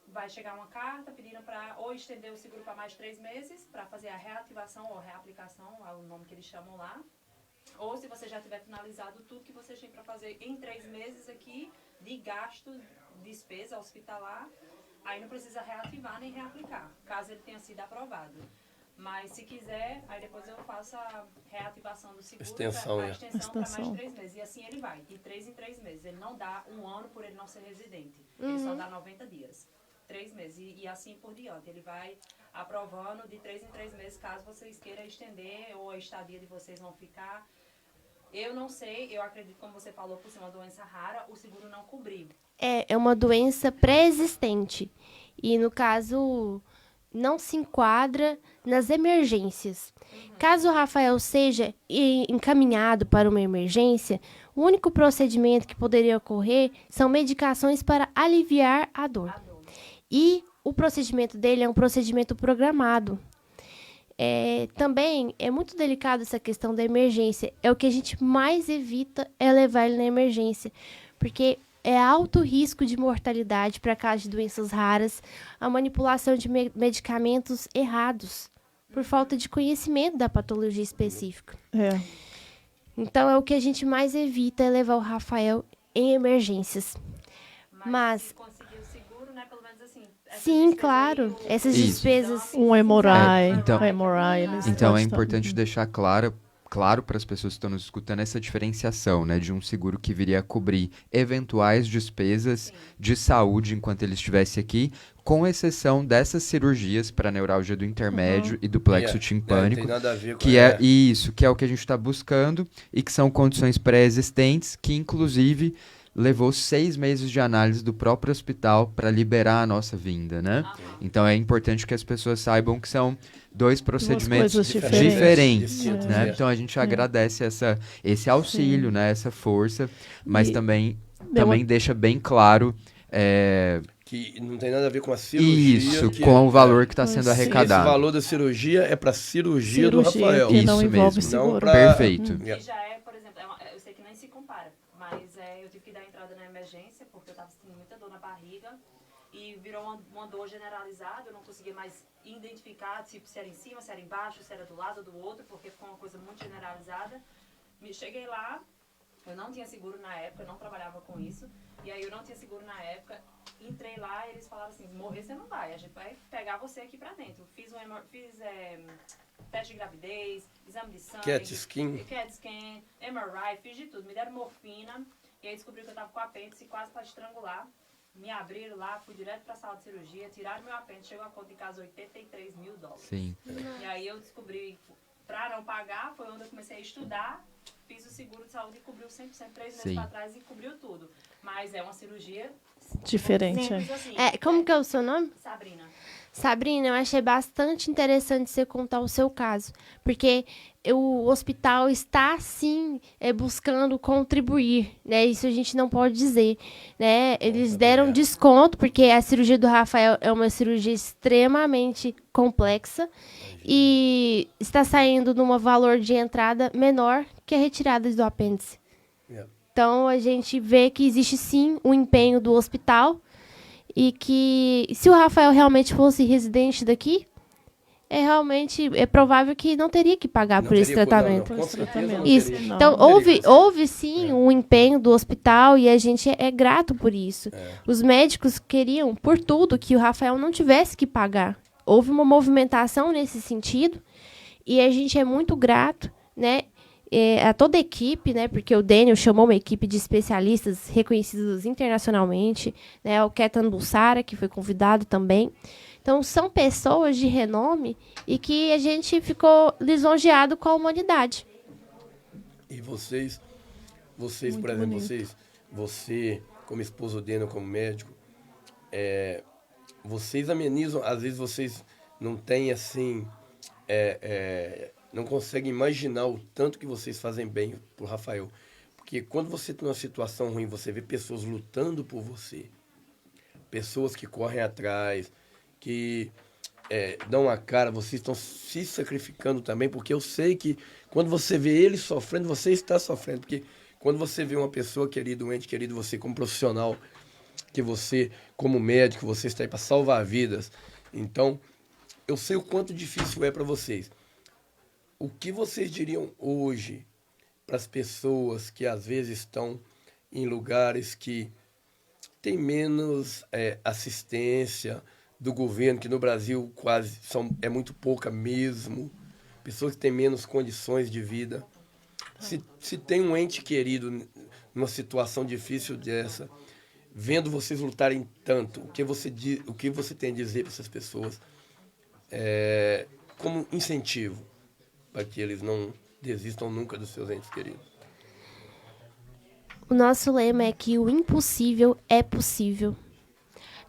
vai chegar uma carta pedindo para ou estender o seguro para mais 3 meses, para fazer a reativação ou reaplicação, é o nome que eles chamam lá. Ou se você já tiver finalizado tudo que você tem para fazer em 3 meses aqui, de gasto, despesa hospitalar, aí não precisa reativar nem reaplicar, caso ele tenha sido aprovado. Mas se quiser, aí depois eu faço a reativação do seguro, Extensão, a extensão para mais Extensão. 3 meses. E assim ele vai, de 3 em 3 meses. Ele não dá 1 ano por ele não ser residente. Ele só dá 90 dias. 3 meses. E assim por diante. Ele vai aprovando de 3 em 3 meses, caso vocês queiram estender ou a estadia de vocês vão ficar. Eu não sei, eu acredito, como você falou, por ser uma doença rara, o seguro não cobriu. É uma doença pré-existente. E, no caso, não se enquadra nas emergências. Caso o Rafael seja encaminhado para uma emergência, o único procedimento que poderia ocorrer são medicações para aliviar a dor. E o procedimento dele é um procedimento programado. Também é muito delicado essa questão da emergência. É o que a gente mais evita é levar ele na emergência. Porque é alto risco de mortalidade para casos de doenças raras, a manipulação de medicamentos errados, por falta de conhecimento da patologia específica. Então, é o que a gente mais evita é levar o Rafael em emergências. Mas se conseguir o seguro, né, pelo menos assim... sim, claro, essas Isso. despesas... Um MRI, então- eles Então é podem importante deixar claro para as pessoas que estão nos escutando essa diferenciação, né, de um seguro que viria a cobrir eventuais despesas de saúde enquanto ele estivesse aqui, com exceção dessas cirurgias para neuralgia do intermédio e do plexo Não timpânico, tem nada a ver com que é isso, que é o que a gente está buscando e que são condições pré-existentes que inclusive levou 6 meses de análise do próprio hospital para liberar a nossa vinda, né? Então é importante que as pessoas saibam que são 2 procedimentos coisas diferentes, Distintos, né? é. Então a gente agradece esse auxílio, né? Essa força, mas E também deu uma- deixa bem claro Que não tem nada a ver com a cirurgia. isso, que com o valor que está sendo Sim, Esse arrecadado. valor da cirurgia é para cirurgia do Rafael. que não Isso envolve mesmo. Não seguro. pra- Perfeito. Que já é, por exemplo, eu sei que nem se compara, mas eu tive que dar entrada na emergência porque eu estava sentindo muita dor na barriga e virou uma dor generalizada, eu não conseguia mais identificar tipo, se era em cima, se era embaixo, se era do lado ou do outro, porque ficou uma coisa muito generalizada. Cheguei lá, eu não tinha seguro na época, eu não trabalhava com isso, e aí eu não tinha seguro na época, Entrei lá e eles falaram assim, morrer você não vai, a gente vai pegar você aqui pra dentro. Fiz teste de gravidez, exame de sangue, CAT scan, MRI, fiz de tudo. Me deram morfina e aí descobri que eu tava com apêndice quase pra estrangular. Me abriram lá, fui direto pra sala de cirurgia, tiraram meu apêndice, chegou a conta em casa $83 mil. Sim. E aí eu descobri, pra não pagar, foi onde eu comecei a estudar, fiz o seguro de saúde e cobriu 100%, 3 meses pra trás e cobriu tudo. Mas é uma cirurgia Diferente. simples assim. Como que é o seu nome? Sabrina. Sabrina, eu achei bastante interessante você contar o seu caso, porque o hospital está, sim, buscando contribuir, né? Isso a gente não pode dizer, né? Eles deram desconto, porque a cirurgia do Rafael é uma cirurgia extremamente complexa e está saindo num valor de entrada menor que a retirada do apêndice. Então, a gente vê que existe, sim, um empenho do hospital e que, se o Rafael realmente fosse residente daqui, é provável que não teria que pagar por esse tratamento. Isso. Então, houve sim um empenho do hospital e a gente é grato por isso. Os médicos queriam, por tudo, que o Rafael não tivesse que pagar. Houve uma movimentação nesse sentido e a gente é muito grato, né? A toda a equipe, né, porque o Daniel chamou uma equipe de especialistas reconhecidos internacionalmente, né, o Ketan Bulsara, que foi convidado também. Então, são pessoas de renome e que a gente ficou lisonjeado com a humanidade. E vocês por exemplo, você como esposo do Daniel, como médico, vocês amenizam, às vezes vocês não têm assim... não consegue imaginar o tanto que vocês fazem bem pro Rafael. Porque quando você está numa situação ruim, você vê pessoas lutando por você. Pessoas que correm atrás, que dão a cara, vocês estão se sacrificando também, porque eu sei que quando você vê ele sofrendo, você está sofrendo. Porque quando você vê uma pessoa querida, um ente querido, você como profissional, que você, como médico, você está aí para salvar vidas. Então, eu sei o quanto difícil é para vocês. O que vocês diriam hoje para as pessoas que às vezes estão em lugares que tem menos assistência do governo, que no Brasil é muito pouca mesmo, pessoas que têm menos condições de vida? Se tem um ente querido numa situação difícil dessa, vendo vocês lutarem tanto, o que você tem a dizer para essas pessoas como incentivo para que eles não desistam nunca dos seus entes queridos? O nosso lema é que o impossível é possível.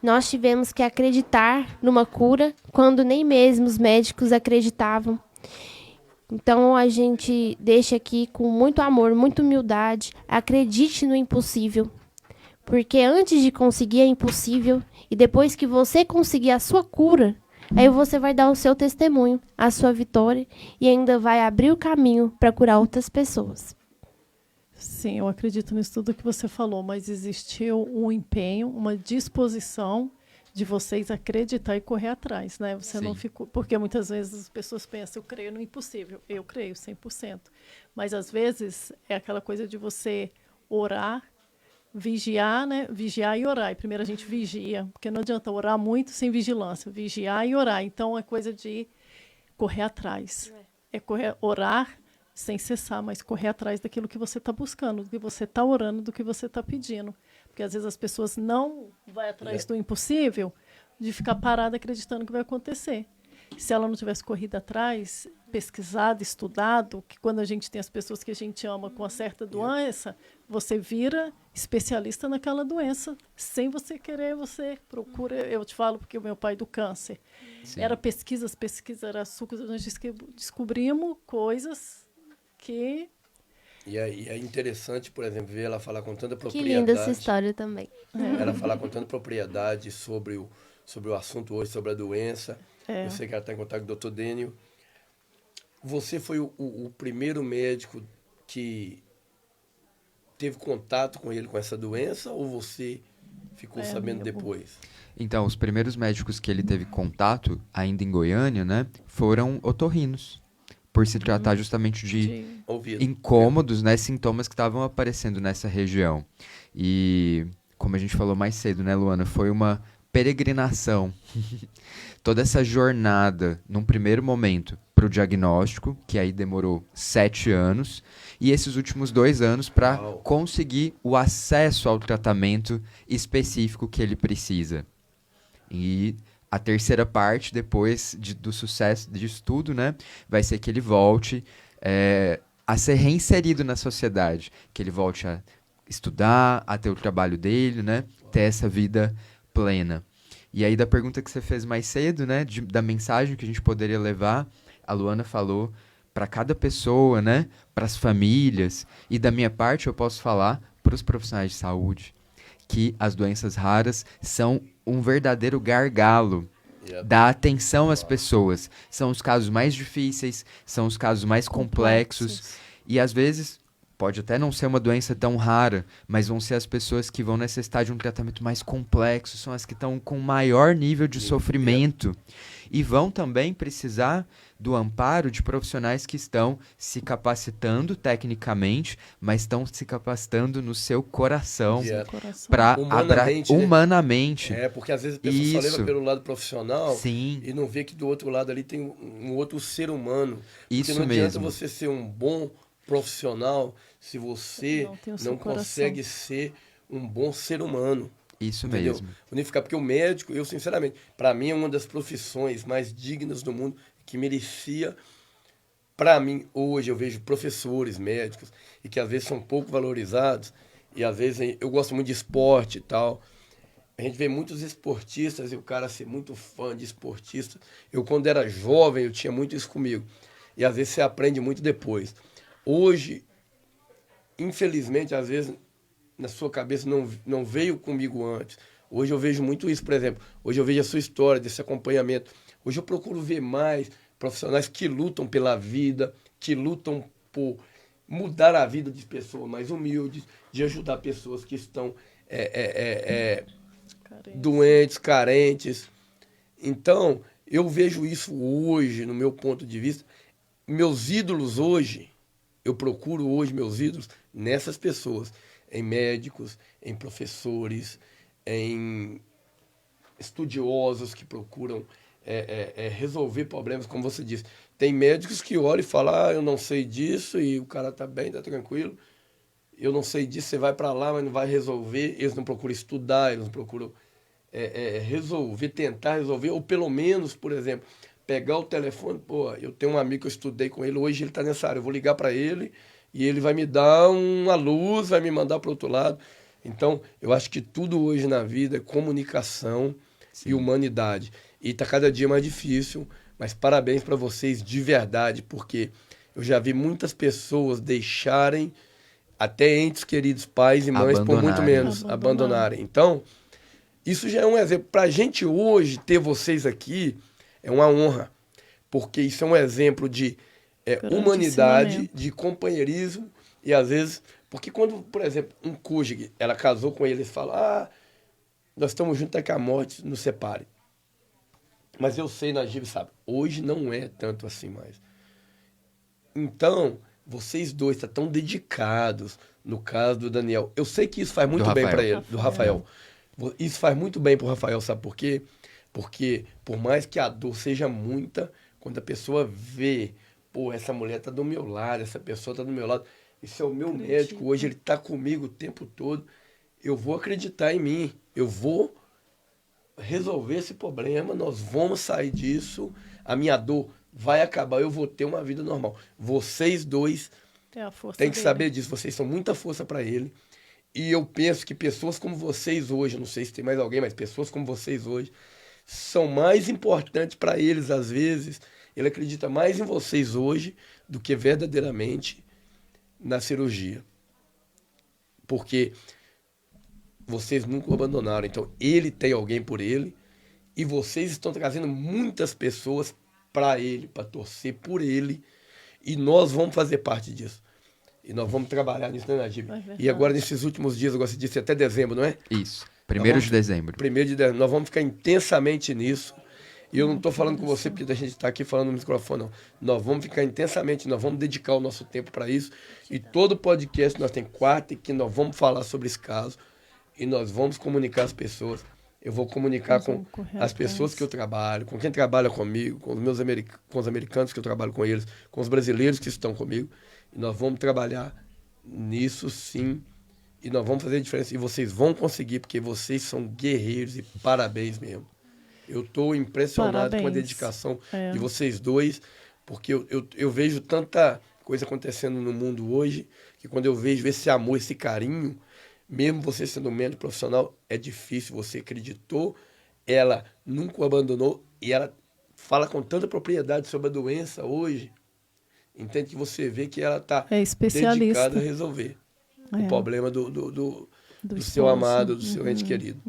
Nós tivemos que acreditar numa cura quando nem mesmo os médicos acreditavam. Então, a gente deixa aqui com muito amor, muita humildade, acredite no impossível. Porque antes de conseguir é impossível, e depois que você conseguir a sua cura, aí você vai dar o seu testemunho, a sua vitória, e ainda vai abrir o caminho para curar outras pessoas. Sim, eu acredito nisso tudo que você falou, mas existiu um empenho, uma disposição de vocês acreditar e correr atrás, né? Você não ficou... Porque muitas vezes as pessoas pensam, eu creio no impossível. Eu creio 100%. Mas, às vezes, é aquela coisa de você orar, vigiar, né? Vigiar e orar. E primeiro a gente vigia, porque não adianta orar muito sem vigilância. Vigiar e orar. Então, é coisa de correr atrás. Orar sem cessar, mas correr atrás daquilo que você está buscando, do que você está orando, do que você está pedindo. Porque, às vezes, as pessoas não vão atrás do impossível de ficar parada acreditando que vai acontecer. Se ela não tivesse corrido atrás, pesquisado, estudado, que quando a gente tem as pessoas que a gente ama com uma certa doença, você vira especialista naquela doença. Sem você querer, você procura. Eu te falo porque o meu pai do câncer. Era pesquisa, era açúcar, nós descobrimos coisas que... E é interessante, por exemplo, ver ela falar com tanta propriedade. Que linda essa história também. Ela falar com tanta propriedade sobre o assunto hoje, sobre a doença. Eu sei que ela está em contato com o Dr. Daniel. Você foi o primeiro médico que teve contato com ele com essa doença, ou você ficou sabendo depois? Então, os primeiros médicos que ele teve contato, ainda em Goiânia, né, foram otorrinos, por se tratar justamente de incômodos, né, sintomas que estavam aparecendo nessa região. E como a gente falou mais cedo, né, Luana? Foi uma peregrinação. Toda essa jornada, num primeiro momento, para o diagnóstico, que aí demorou 7 anos, e esses últimos 2 anos para conseguir o acesso ao tratamento específico que ele precisa. E a terceira parte, depois do sucesso disso tudo, né, vai ser que ele volte a ser reinserido na sociedade, que ele volte a estudar, a ter o trabalho dele, né, ter essa vida plena. E aí da pergunta que você fez mais cedo, né, da mensagem que a gente poderia levar, a Luana falou para cada pessoa, né, para as famílias, e da minha parte eu posso falar para os profissionais de saúde que as doenças raras são um verdadeiro gargalo da atenção às pessoas. São os casos mais difíceis, são os casos mais complexos. E às vezes pode até não ser uma doença tão rara, mas vão ser as pessoas que vão necessitar de um tratamento mais complexo, são as que estão com maior nível de sofrimento. E vão também precisar do amparo de profissionais que estão se capacitando tecnicamente, mas estão se capacitando no seu coração para humanamente. Né? Porque às vezes a pessoa só leva pelo lado profissional. Sim. E não vê que do outro lado ali tem um outro ser humano. Isso porque não adianta mesmo. você ser um bom profissional se você não consegue ser um bom ser humano. Isso entendeu? mesmo. Unificar, porque o médico, eu sinceramente, para mim é uma das profissões mais dignas do mundo, que merecia, para mim, hoje eu vejo professores médicos, e que às vezes são pouco valorizados, e às vezes eu gosto muito de esporte e tal. A gente vê muitos esportistas e o cara ser muito fã de esportista. Eu, quando era jovem, eu tinha muito isso comigo. E às vezes você aprende muito depois. Hoje, infelizmente, às vezes, na sua cabeça não veio comigo antes. Hoje eu vejo muito isso, por exemplo. Hoje eu vejo a sua história, desse acompanhamento. Hoje eu procuro ver mais profissionais que lutam pela vida, que lutam por mudar a vida de pessoas mais humildes, de ajudar pessoas que estão doentes, carentes. Então, eu vejo isso hoje, no meu ponto de vista. Meus ídolos hoje, eu procuro hoje meus ídolos nessas pessoas, em médicos, em professores, em estudiosos que procuram resolver problemas, como você disse. Tem médicos que olham e falam, eu não sei disso, e o cara tá bem, tá tranquilo. Eu não sei disso, você vai para lá, mas não vai resolver. Eles não procuram estudar, eles não procuram resolver, tentar resolver, ou pelo menos, por exemplo, pegar o telefone, eu tenho um amigo que eu estudei com ele, hoje ele está nessa área, eu vou ligar para ele e ele vai me dar uma luz, vai me mandar para o outro lado. Então, eu acho que tudo hoje na vida é comunicação e humanidade. E está cada dia mais difícil, mas parabéns para vocês de verdade, porque eu já vi muitas pessoas deixarem até entes queridos, pais e mães, por muito menos, abandonarem. Então, isso já é um exemplo. Para a gente hoje ter vocês aqui, é uma honra, porque isso é um exemplo de humanidade, de companheirismo, e às vezes... Porque quando, por exemplo, um cônjuge, ela casou com ele, eles falam, nós estamos juntos até que a morte nos separe. Mas eu sei, Najib sabe, hoje não é tanto assim mais. Então, vocês dois estão tão dedicados, no caso do Daniel. Eu sei que isso faz muito bem para ele, do Rafael. Isso faz muito bem para o Rafael, sabe por quê? Porque, por mais que a dor seja muita, quando a pessoa vê, essa mulher está do meu lado, essa pessoa está do meu lado, esse é o meu médico, hoje ele está comigo o tempo todo, eu vou acreditar em mim, eu vou resolver esse problema, nós vamos sair disso, a minha dor vai acabar, eu vou ter uma vida normal. Vocês dois têm que saber disso, vocês são muita força para ele. E eu penso que pessoas como vocês hoje, não sei se tem mais alguém, mas pessoas como vocês hoje, são mais importantes para eles, às vezes. Ele acredita mais em vocês hoje do que verdadeiramente na cirurgia. Porque vocês nunca o abandonaram. Então, ele tem alguém por ele e vocês estão trazendo muitas pessoas para ele, para torcer por ele. E nós vamos fazer parte disso. E nós vamos trabalhar nisso, né, Najib? E agora, nesses últimos dias, agora você disse até dezembro, não é? Isso. 1º de dezembro. 1º de dezembro. Nós vamos ficar intensamente nisso. E eu não estou falando com você porque a gente está aqui falando no microfone, não. Nós vamos ficar intensamente, nós vamos dedicar o nosso tempo para isso. E todo podcast nós tem quarta e que nós vamos falar sobre esse caso. e nós vamos comunicar as pessoas. Eu vou comunicar Nós com vamos correr as pessoas atrás. que eu trabalho, com quem trabalha comigo, com os americanos que eu trabalho com eles, com os brasileiros que estão comigo. E nós vamos trabalhar nisso sim. E nós vamos fazer a diferença. E vocês vão conseguir, porque vocês são guerreiros e parabéns mesmo. Eu estou impressionado com a Parabéns. dedicação É. de vocês dois, porque eu vejo tanta coisa acontecendo no mundo hoje, que quando eu vejo esse amor, esse carinho, mesmo você sendo um médico profissional, é difícil. Você acreditou, ela nunca o abandonou e ela fala com tanta propriedade sobre a doença hoje. Entende que você vê que ela está É especialista. dedicada a resolver o É. problema do seu esposo. amado, do seu ente querido.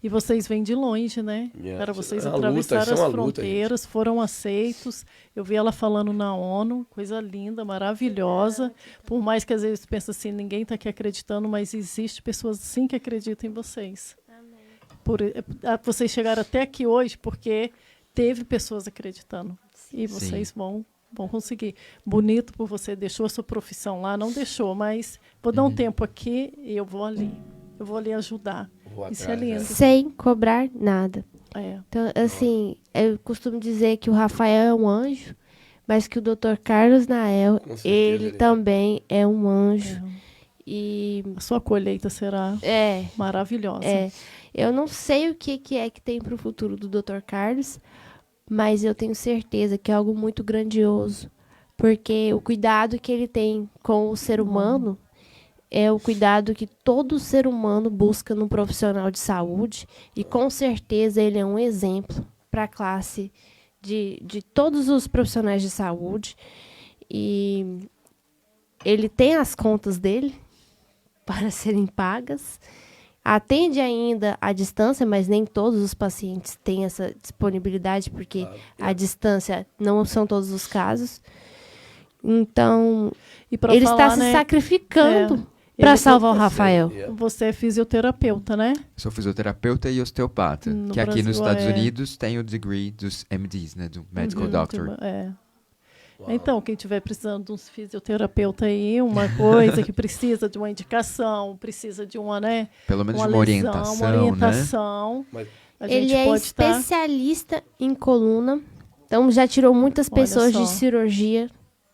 E vocês vêm de longe, né? Yeah. Para vocês É uma luta, atravessar isso é as uma luta, fronteiras, foram aceitos. Eu vi ela falando na ONU, coisa linda, maravilhosa. Por mais que às vezes pense assim, ninguém está aqui acreditando, mas existe pessoas sim que acreditam em vocês. Vocês chegaram até aqui hoje porque teve pessoas acreditando. E vocês vão conseguir. Bonito por você, deixou a sua profissão lá, não deixou, mas vou dar um tempo aqui e eu vou ali. Eu vou ali ajudar. Isso é lindo. Sem cobrar nada. É. Então, assim, eu costumo dizer que o Rafael é um anjo, mas que o Dr. Carlos Nael, Com certeza, ele também é um anjo. E A sua colheita será maravilhosa. eu não sei o que é que tem para o futuro do Dr. Carlos, mas eu tenho certeza que é algo muito grandioso, porque o cuidado que ele tem com o ser humano é o cuidado que todo ser humano busca num profissional de saúde, e com certeza ele é um exemplo para a classe de todos os profissionais de saúde. E ele tem as contas dele para serem pagas, atende ainda à distância, mas nem todos os pacientes têm essa disponibilidade, porque a distância não são todos os casos. Então, E pra ele falar, está se né, sacrificando ele para salvar o Rafael. Você é fisioterapeuta, né? Sou fisioterapeuta e osteopata, No que aqui nos Brasil, Estados Unidos tem o degree dos MDs, né, do Medical Doctor. Então, quem estiver precisando de um fisioterapeuta aí, uma coisa que precisa de uma indicação, precisa de uma, né? Pelo menos uma de uma lesão, orientação, uma orientação. Mas A gente Ele é pode estar... especialista em coluna, então já tirou muitas Olha pessoas só. de cirurgia.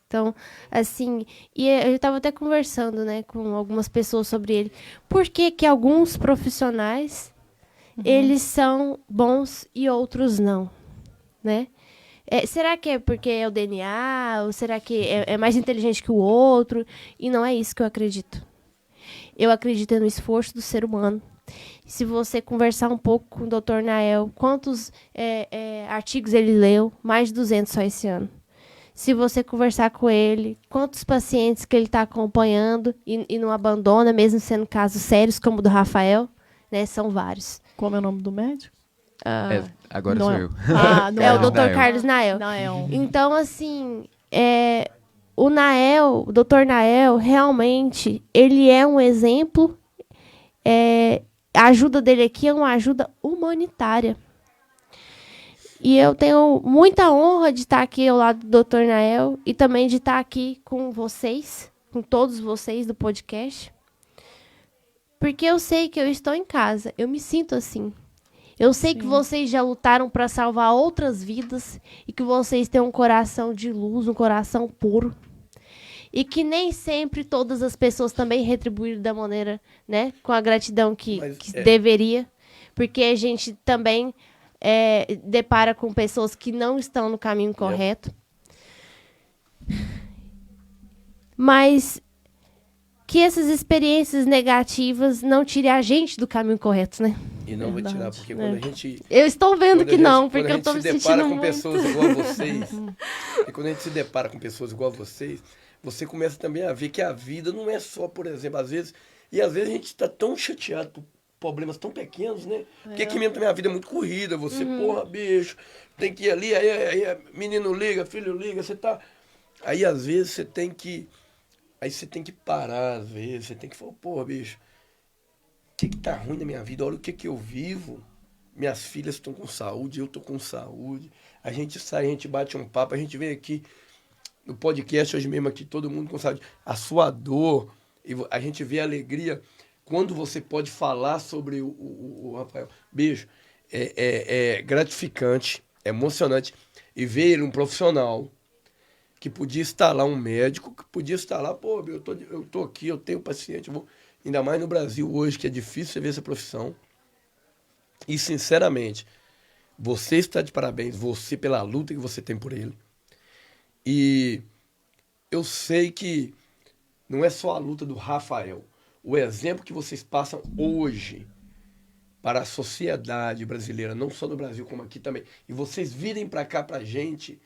Então, assim, e eu estava até conversando, né, com algumas pessoas sobre ele. Por que que alguns profissionais, eles são bons e outros não, né? Será que é porque é o DNA? Ou será que é mais inteligente que o outro? E não é isso que eu acredito. Eu acredito no esforço do ser humano. Se você conversar um pouco com o Dr. Nael, quantos artigos ele leu? Mais de 200 só esse ano. Se você conversar com ele, quantos pacientes que ele está acompanhando e não abandona, mesmo sendo casos sérios como o do Rafael, né? São vários. Como é o nome do médico? Agora não sou é- eu. Ah, não É o não. Dr. Carlos Nael. Nael. Então, assim, o Nael, o Dr. Nael, realmente, ele é um exemplo. A ajuda dele aqui é uma ajuda humanitária. E eu tenho muita honra de estar aqui ao lado do Dr. Nael e também de estar aqui com vocês, com todos vocês do podcast. Porque eu sei que eu estou em casa, eu me sinto assim. Eu sei que vocês já lutaram para salvar outras vidas e que vocês têm um coração de luz, um coração puro. E que nem sempre todas as pessoas também retribuíram da maneira, né, com a gratidão que deveria. Porque a gente também depara com pessoas que não estão no caminho correto. Mas que essas experiências negativas não tirem a gente do caminho correto, né? E não vai tirar, porque quando a gente... Eu estou vendo quando que a gente- não, porque eu quando a estou gente me se depara sentindo com muito. pessoas igual a vocês, e quando a gente se depara com pessoas igual a vocês, você começa também a ver que a vida não é só, por exemplo, às vezes a gente está tão chateado por problemas tão pequenos, né? Porque aqui mesmo também a vida é muito corrida, você, porra, bicho, tem que ir ali, aí menino liga, filho liga, você tá... Aí às vezes você tem que... Aí você tem que parar, às vezes, você tem que falar, porra, bicho, o que tá ruim na minha vida? Olha o que eu vivo. Minhas filhas estão com saúde, eu tô com saúde. A gente sai, a gente bate um papo, a gente vem aqui no podcast hoje mesmo aqui, todo mundo com saúde. A sua dor, e a gente vê a alegria quando você pode falar sobre o Rafael. Bicho, é gratificante, é emocionante. E ver ele, um profissional, que podia estar lá, um médico, que podia estar lá, pô, eu tô aqui, eu tenho paciente, ainda mais no Brasil hoje, que é difícil você ver essa profissão. E, sinceramente, você está de parabéns, você pela luta que você tem por ele. E eu sei que não é só a luta do Rafael. O exemplo que vocês passam hoje para a sociedade brasileira, não só no Brasil, como aqui também, e vocês virem para cá para a gente,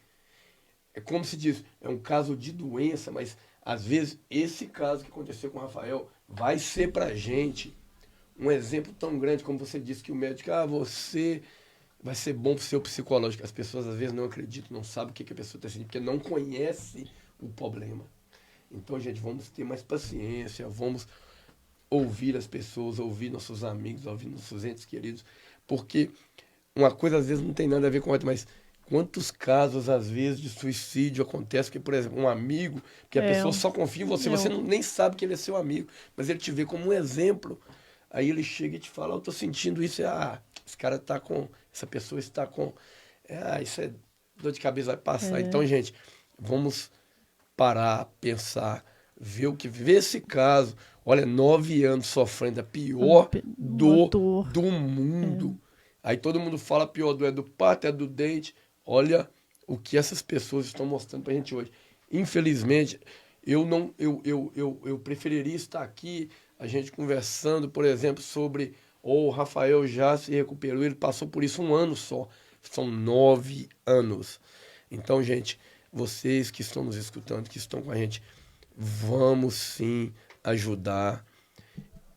é como se diz, é um caso de doença, mas às vezes esse caso que aconteceu com o Rafael vai ser para a gente um exemplo tão grande, como você disse que o médico, você vai ser bom para o seu psicológico. As pessoas às vezes não acreditam, não sabem o que a pessoa está sentindo, porque não conhece o problema. Então, gente, vamos ter mais paciência, vamos ouvir as pessoas, ouvir nossos amigos, ouvir nossos entes queridos, porque uma coisa às vezes não tem nada a ver com a outra, mas quantos casos às vezes de suicídio acontece, que, por exemplo, um amigo, que a pessoa só confia em você, você nem sabe que ele é seu amigo, mas ele te vê como um exemplo, aí ele chega e te fala, eu tô sentindo isso, esse cara tá com, essa pessoa está com, isso é dor de cabeça, vai passar. Então, gente, vamos parar, pensar, ver esse caso. Olha, 9 anos sofrendo a pior dor do mundo. Aí todo mundo fala pior dor é do parto, é do dente. Olha o que essas pessoas estão mostrando pra gente hoje. Infelizmente, eu preferiria estar aqui, a gente conversando, por exemplo, sobre o Rafael já se recuperou, ele passou por isso 1 ano só. São 9 anos. Então, gente, vocês que estão nos escutando, que estão com a gente, vamos sim ajudar.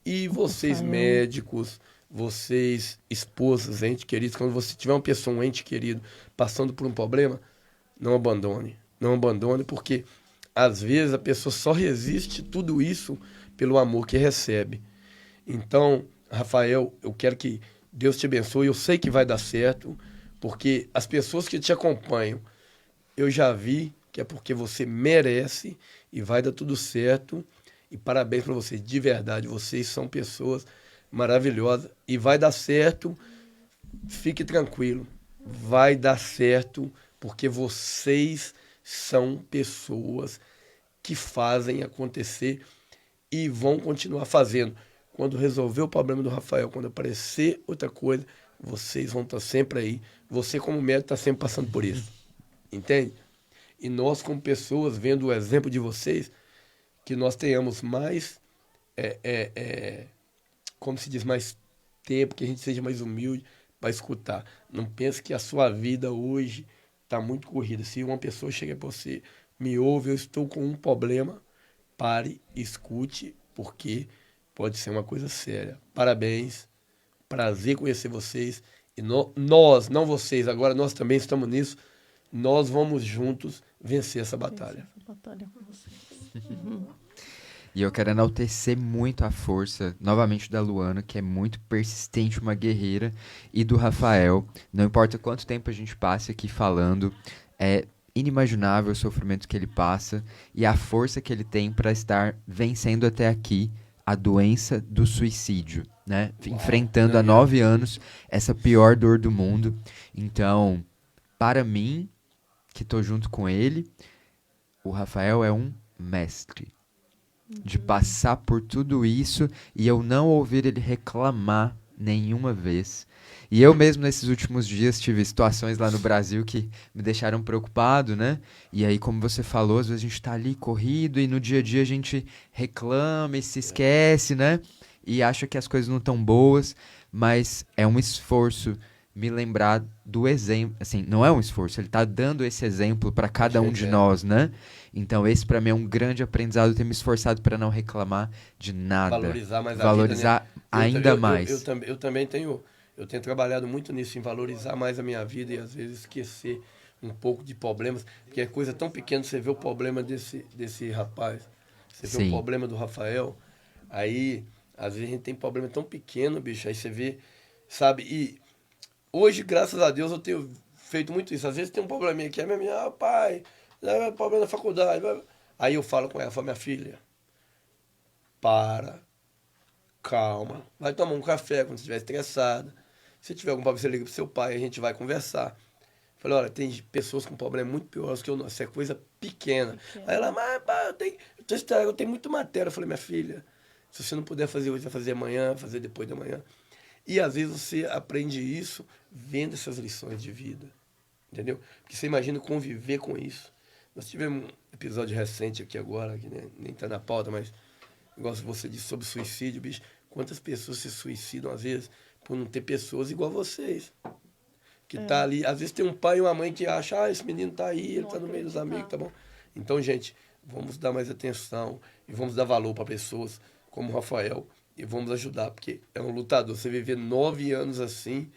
E vocês médicos, vocês esposas, entes queridos, quando você tiver uma pessoa, um ente querido, passando por um problema, não abandone. Não abandone, porque às vezes a pessoa só resiste tudo isso pelo amor que recebe. Então, Rafael, eu quero que Deus te abençoe. Eu sei que vai dar certo, porque as pessoas que te acompanham, eu já vi que é porque você merece e vai dar tudo certo. E parabéns para vocês, de verdade. Vocês são pessoas maravilhosas e vai dar certo. Fique tranquilo, vai dar certo, porque vocês são pessoas que fazem acontecer e vão continuar fazendo. Quando resolver o problema do Rafael, quando aparecer outra coisa, vocês vão estar sempre aí. Você, como médico, está sempre passando por isso. Entende? E nós, como pessoas, vendo o exemplo de vocês, que nós tenhamos mais, como se diz, mais tempo, que a gente seja mais humilde para escutar. Não pense que a sua vida hoje está muito corrida. Se uma pessoa chega para você, me ouve, eu estou com um problema, pare, escute, porque pode ser uma coisa séria. Parabéns, prazer conhecer vocês. E nós, não vocês, agora nós também estamos nisso, nós vamos juntos vencer essa batalha. E eu quero enaltecer muito a força, novamente, da Luana, que é muito persistente, uma guerreira, e do Rafael. Não importa quanto tempo a gente passe aqui falando, é inimaginável o sofrimento que ele passa e a força que ele tem para estar vencendo até aqui a doença do suicídio, né? Enfrentando há 9 anos essa pior dor do mundo. Então, para mim, que estou junto com ele, o Rafael é um mestre de passar por tudo isso e eu não ouvir ele reclamar nenhuma vez. E eu mesmo, nesses últimos dias, tive situações lá no Brasil que me deixaram preocupado, né? E aí, como você falou, às vezes a gente tá ali corrido e no dia a dia a gente reclama e se esquece, né? E acha que as coisas não estão boas, mas é um esforço me lembrar do exemplo, assim, não é um esforço, ele tá dando esse exemplo para cada um de nós, né? Então esse para mim é um grande aprendizado, ter me esforçado para não reclamar de nada. Valorizar mais valorizar a vida, né? ainda mais. Eu também tenho trabalhado muito nisso, em valorizar mais a minha vida e às vezes esquecer um pouco de problemas, porque é coisa tão pequena, você vê o problema desse rapaz, você vê o problema do Rafael, aí às vezes a gente tem problema tão pequeno, bicho, aí você vê, sabe, e hoje, graças a Deus, eu tenho feito muito isso. Às vezes tem um probleminha aqui, pai, problema da faculdade. Aí eu falo com ela, minha filha, para, calma, vai tomar um café quando você estiver estressada. Se tiver algum problema, você liga pro seu pai, a gente vai conversar. Falei, olha, tem pessoas com problemas muito piores que o nosso, isso é coisa pequena. Aí ela, mas pá, eu tenho muita matéria. Eu falei, minha filha, se você não puder fazer hoje, vai fazer amanhã, fazer depois da manhã. E às vezes você aprende isso vendo essas lições de vida, entendeu? Porque você imagina conviver com isso. Nós tivemos um episódio recente aqui agora, que nem está na pauta, mas igual você disse sobre suicídio, bicho, quantas pessoas se suicidam às vezes por não ter pessoas igual vocês. Que tá ali, às vezes tem um pai e uma mãe que acha, esse menino tá aí, ele tá no meio dos amigos, tá bom? Então, gente, vamos dar mais atenção e vamos dar valor para pessoas como o Rafael e vamos ajudar, porque é um lutador. Você viver 9 anos assim,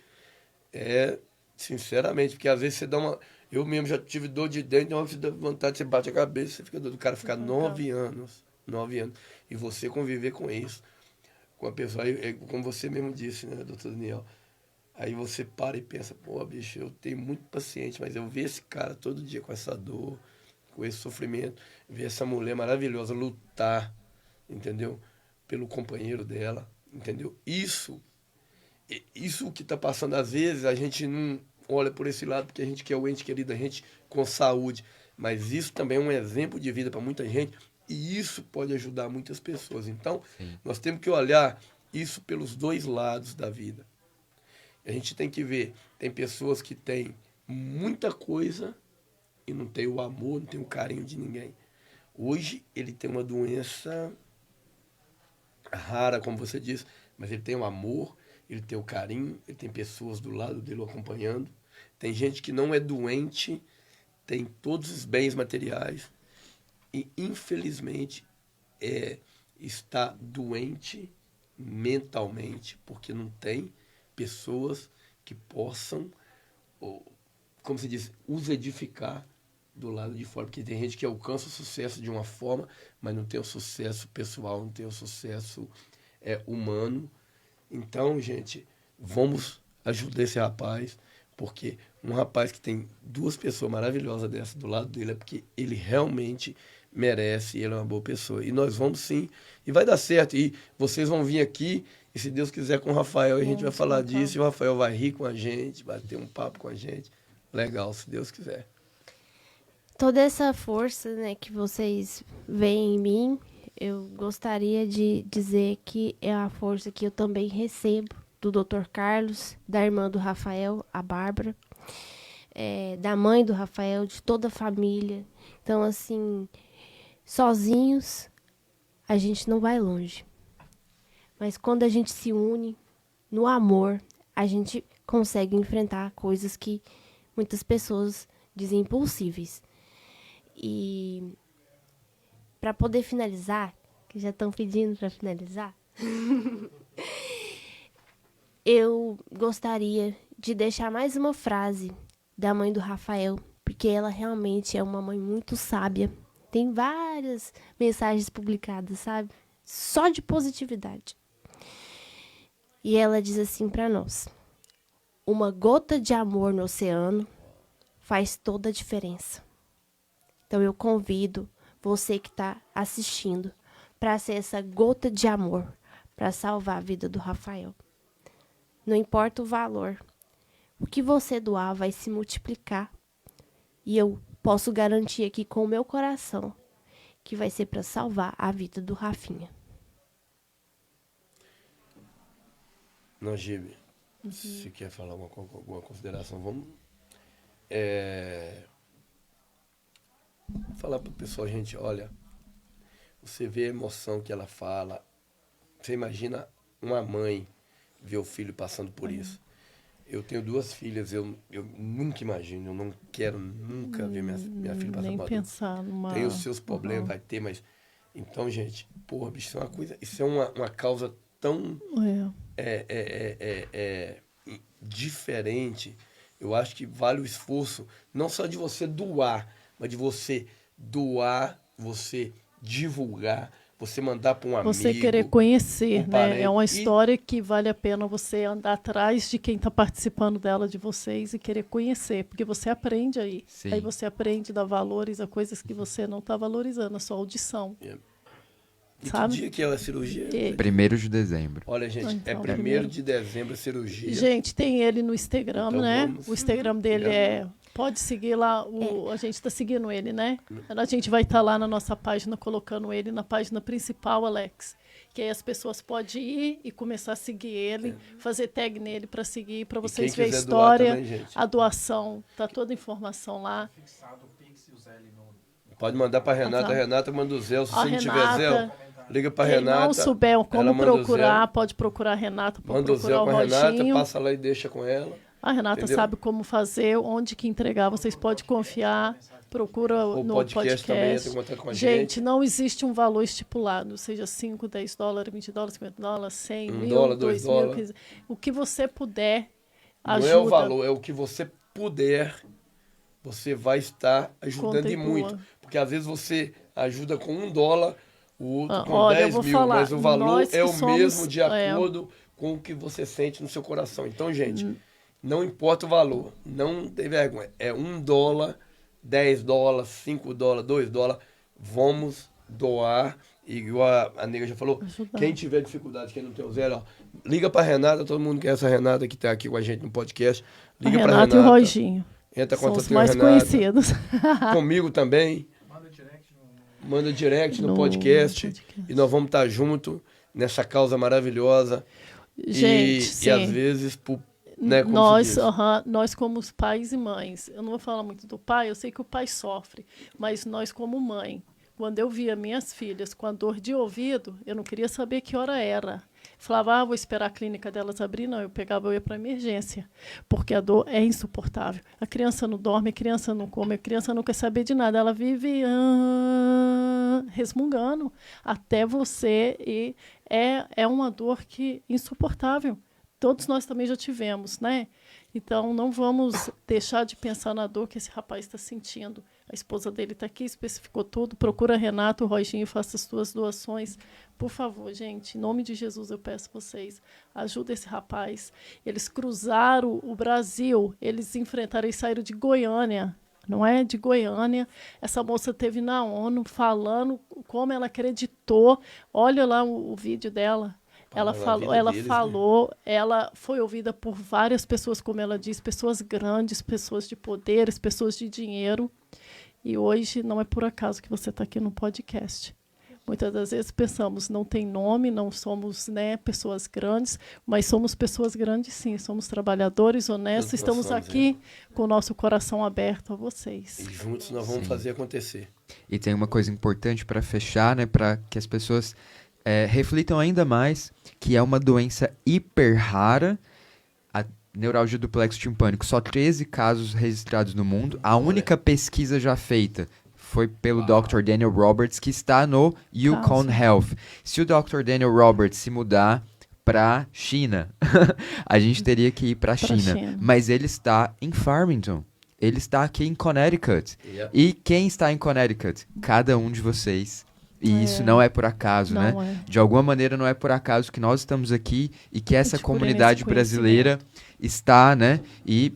sinceramente, porque às vezes você dá uma... Eu mesmo já tive dor de dente, uma vontade, você bate a cabeça, você fica doido. O cara ficar 9 anos, e você conviver com isso, com a pessoa, como você mesmo disse, né, doutor Daniel? Aí você para e pensa, pô, bicho, eu tenho muito paciente, mas eu ver esse cara todo dia com essa dor, com esse sofrimento, ver essa mulher maravilhosa lutar, entendeu? Pelo companheiro dela, entendeu? Isso que está passando, às vezes, a gente não olha por esse lado, porque a gente quer o ente querido, a gente com saúde, mas isso também é um exemplo de vida para muita gente, e isso pode ajudar muitas pessoas. Então, nós temos que olhar isso pelos dois lados da vida. A gente tem que ver, tem pessoas que têm muita coisa e não tem o amor, não tem o carinho de ninguém. Hoje ele tem uma doença rara, como você disse, mas ele tem o amor, ele tem o carinho, ele tem pessoas do lado dele o acompanhando. Tem gente que não é doente, tem todos os bens materiais e, infelizmente, está doente mentalmente, porque não tem pessoas que possam, como se diz, os edificar do lado de fora. Porque tem gente que alcança o sucesso de uma forma, mas não tem o sucesso pessoal, não tem o sucesso humano. Então, gente, vamos ajudar esse rapaz, porque um rapaz que tem 2 pessoas maravilhosas dessas do lado dele é porque ele realmente merece, ele é uma boa pessoa. E nós vamos sim, e vai dar certo. E vocês vão vir aqui, e se Deus quiser, com o Rafael, a gente vai falar disso, e o Rafael vai rir com a gente, vai ter um papo com a gente. Legal, se Deus quiser. Toda essa força, né, que vocês veem em mim, eu gostaria de dizer que é a força que eu também recebo do Dr. Carlos, da irmã do Rafael, a Bárbara, da mãe do Rafael, de toda a família. Então, assim, sozinhos a gente não vai longe. Mas quando a gente se une no amor, a gente consegue enfrentar coisas que muitas pessoas dizem impossíveis. E para poder finalizar, que já estão pedindo para finalizar, eu gostaria de deixar mais uma frase da mãe do Rafael, porque ela realmente é uma mãe muito sábia. Tem várias mensagens publicadas, sabe? Só de positividade. E ela diz assim para nós: uma gota de amor no oceano faz toda a diferença. Então eu convido você que está assistindo para ser essa gota de amor para salvar a vida do Rafael. Não importa o valor, o que você doar vai se multiplicar. E eu posso garantir aqui com o meu coração que vai ser para salvar a vida do Rafinha. Najib, se quer falar alguma consideração, vamos falar para o pessoal, gente, olha, você vê a emoção que ela fala, você imagina uma mãe ver o filho passando por isso. Eu tenho 2 filhas, eu nunca imagino, eu não quero nunca ver minha filha passando nem por pensar numa... Tem os seus problemas, vai ter, mas... Então, gente, porra, bicho, isso é uma coisa... Isso é uma causa tão... diferente. Eu acho que vale o esforço, não só de você doar, mas de você doar, você divulgar, você mandar para um amigo. Você querer conhecer, né? É uma história que vale a pena você andar atrás de quem está participando dela, de vocês, e querer conhecer, porque você aprende aí. Sim. Aí você aprende a dar valores a coisas que você não está valorizando, a sua audição. E sabe? que dia que é a cirurgia? 1º de dezembro. Olha, gente, Então, é 1º de dezembro a cirurgia. Gente, tem ele no Instagram, Então né? vamos. O Instagram dele pode seguir lá, a gente está seguindo ele, né? A gente vai estar lá na nossa página, colocando ele na página principal, Alex. Que aí as pessoas podem ir e começar a seguir ele, fazer tag nele para seguir, para vocês quem verem a quiser doar história, também, gente. a doação, tá toda a informação lá. Pode mandar para Renata, Tá. a Renata manda o Zé. Se A você não tiver Renata, Zé, liga para Quem Renata. não souber ela como manda o procurar, Zé. pode procurar a Renata, pode Manda o Zé procurar o com a Renata, Roginho. passa lá e deixa com ela. A Renata Entendeu? sabe como fazer, onde que entregar, vocês podem confiar. Procura O no podcast também entra em podcast. contato com a Gente, gente. não existe um valor estipulado, seja 5, 10 dólares, 20 dólares, 50 dólares, 100 mil, $1, 2 $2. mil, 15. O que você puder, ajuda. Não é o valor, é o que você puder, você vai estar ajudando e Contribua. muito. Porque às vezes você ajuda com $1, o outro com Olha, eu 10 vou mil, falar, mas o valor nós que é o somos, mesmo de acordo com o que você sente no seu coração. Então, gente, não importa o valor, não tem vergonha. É $1, 10 dólares, 5 dólares, 2 dólares, vamos doar. E igual a nega já falou, Ajudar. quem tiver dificuldade, quem não tem o zero, ó, liga pra Renata, todo mundo quer essa Renata que tá aqui com a gente no podcast. A Liga pra Renata e o Roginho. Entra São contra os mais conhecidos. Comigo também. Manda direct no podcast. E nós vamos estar junto nessa causa maravilhosa. Gente, e sim. às vezes, né, como Nós, se diz. nós como os pais e mães, eu não vou falar muito do pai, eu sei que o pai sofre, mas nós como mãe, quando eu via minhas filhas com a dor de ouvido, eu não queria saber que hora era. Falava, vou esperar a clínica delas abrir. Não, eu ia para emergência, porque a dor é insuportável. A criança não dorme, a criança não come, a criança não quer saber de nada. Ela vive resmungando até você, e é uma dor insuportável. Todos nós também já tivemos, né? Então, não vamos deixar de pensar na dor que esse rapaz está sentindo. A esposa dele está aqui, especificou tudo. Procura Renato, o Roginho, faça as suas doações. Por favor, gente, em nome de Jesus, eu peço vocês, ajuda esse rapaz. Eles cruzaram o Brasil, eles enfrentaram, eles saíram de Goiânia, não é? De Goiânia. Essa moça esteve na ONU falando como ela acreditou. Olha lá o vídeo dela. Ela falou, ela foi ouvida por várias pessoas, como ela diz, pessoas grandes, pessoas de poderes, pessoas de dinheiro. E hoje não é por acaso que você está aqui no podcast. Muitas das vezes pensamos, não tem nome, não somos, né, pessoas grandes, mas somos pessoas grandes sim, somos trabalhadores, honestos, estamos aqui com o nosso coração aberto a vocês. E juntos nós vamos fazer acontecer. E tem uma coisa importante para fechar, né, para que as pessoas reflitam ainda mais, que é uma doença hiper rara, a neuralgia do plexo timpânico. Só 13 casos registrados no mundo. A única pesquisa já feita foi pelo Dr. Daniel Roberts, que está no Yukon Health. Se o Dr. Daniel Roberts se mudar para China, a gente teria que ir para China. Mas ele está em Farmington. Ele está aqui em Connecticut. E quem está em Connecticut? Cada um de vocês. E isso não é por acaso, né? De alguma maneira não é por acaso que nós estamos aqui e que essa comunidade brasileira está, né? E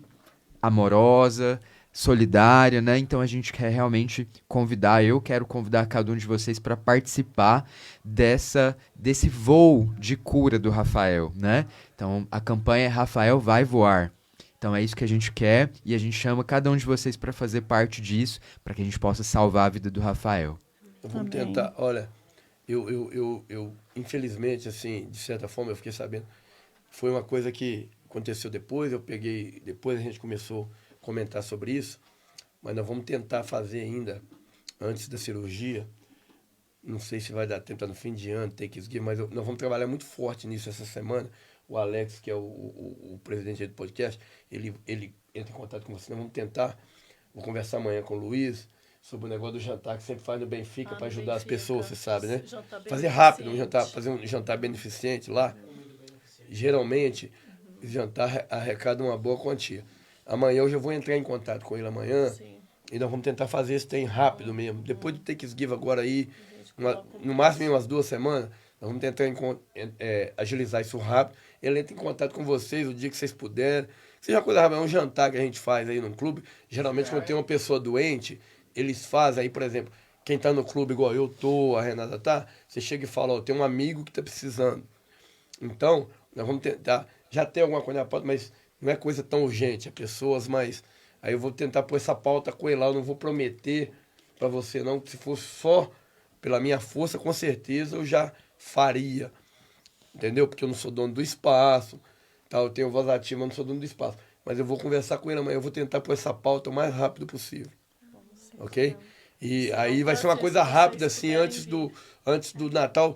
amorosa, solidária, né? Então a gente quer realmente eu quero convidar cada um de vocês para participar desse voo de cura do Rafael, né? Então a campanha é Rafael vai voar. Então é isso que a gente quer e a gente chama cada um de vocês para fazer parte disso, para que a gente possa salvar a vida do Rafael. Vamos tentar, olha, eu infelizmente, assim, de certa forma, eu fiquei sabendo, foi uma coisa que aconteceu depois, depois a gente começou a comentar sobre isso, mas nós vamos tentar fazer ainda, antes da cirurgia, não sei se vai dar tempo, tá no fim de ano, mas nós vamos trabalhar muito forte nisso essa semana. O Alex, que é o presidente do podcast, ele entra em contato com você, nós vamos tentar, vou conversar amanhã com o Luiz, sobre o negócio do jantar que sempre faz no Benfica para ajudar as pessoas, você sabe, né? Fazer rápido, fazer um jantar beneficente lá. Geralmente, o jantar arrecada uma boa quantia. Amanhã eu já vou entrar em contato com ele amanhã e nós vamos tentar fazer esse trem rápido mesmo. Depois do Take Give agora aí, no máximo em umas 2 semanas, nós vamos tentar agilizar isso rápido. Ele entra em contato com vocês o dia que vocês puderem. Seja uma coisa rápida, é um jantar que a gente faz aí num clube. Geralmente quando tem uma pessoa doente, eles fazem aí, por exemplo, quem tá no clube igual eu tô, a Renata tá, você chega e fala, ó, tem um amigo que tá precisando. Então, nós vamos tentar, já tem alguma coisa na pauta, mas não é coisa tão urgente, é pessoas, mas aí eu vou tentar pôr essa pauta com ele lá, eu não vou prometer para você não, se fosse só pela minha força, com certeza eu já faria, entendeu? Porque eu não sou dono do espaço, tá? Eu tenho voz ativa, mas não sou dono do espaço. Mas eu vou conversar com ele amanhã, eu vou tentar pôr essa pauta o mais rápido possível, ok? E aí vai ser uma coisa rápida, assim, antes do Natal,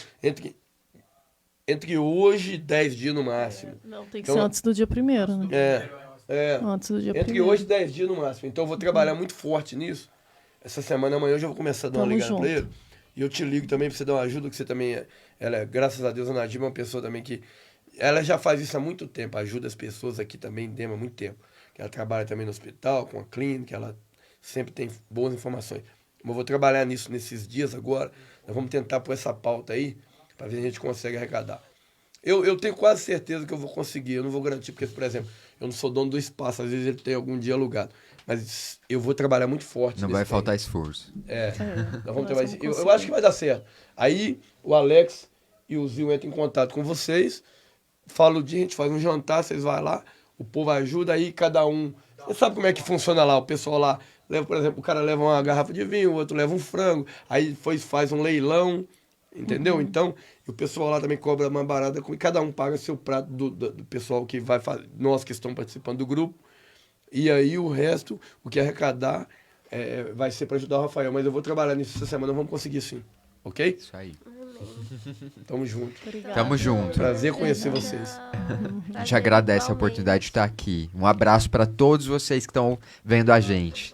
entre hoje e 10 dias no máximo. Não, tem que ser antes do dia 1º, né? Antes do dia Entre 1º. hoje e 10 dias no máximo. Então eu vou trabalhar muito forte nisso. Essa semana, amanhã, eu já vou começar a dar uma ligada pra ele. E eu te ligo também pra você dar uma ajuda, que você também ela é, graças a Deus, a Nadim é uma pessoa também que... Ela já faz isso há muito tempo, ajuda as pessoas aqui também, há muito tempo. Ela trabalha também no hospital, com a clínica, ela sempre tem boas informações. Mas eu vou trabalhar nisso nesses dias agora. Nós vamos tentar pôr essa pauta aí, para ver se a gente consegue arrecadar. Eu tenho quase certeza que eu vou conseguir. Eu não vou garantir, porque, por exemplo, eu não sou dono do espaço. Às vezes ele tem algum dia alugado. Mas eu vou trabalhar muito forte. Não vai faltar esforço. Nós vamos trabalhar. Eu acho que vai dar certo. Aí o Alex e o Zil entram em contato com vocês. Fala o dia, a gente faz um jantar, vocês vão lá. O povo ajuda, aí cada um... Você sabe como é que funciona lá? O pessoal lá leva, por exemplo, o cara leva uma garrafa de vinho, o outro leva um frango. Aí faz um leilão. Entendeu? Então, o pessoal lá também cobra mais barato, e cada um paga seu prato do pessoal que vai fazer, nós que estamos participando do grupo. E aí o resto, o que arrecadar, vai ser para ajudar o Rafael. Mas eu vou trabalhar nisso essa semana, vamos conseguir sim. Ok? Isso aí. Tamo junto. Obrigada. Tamo junto. Prazer conhecer vocês. A gente agradece a oportunidade de estar aqui. Um abraço para todos vocês que estão vendo a gente.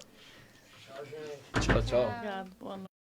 Tchau, tchau. Obrigado, boa noite.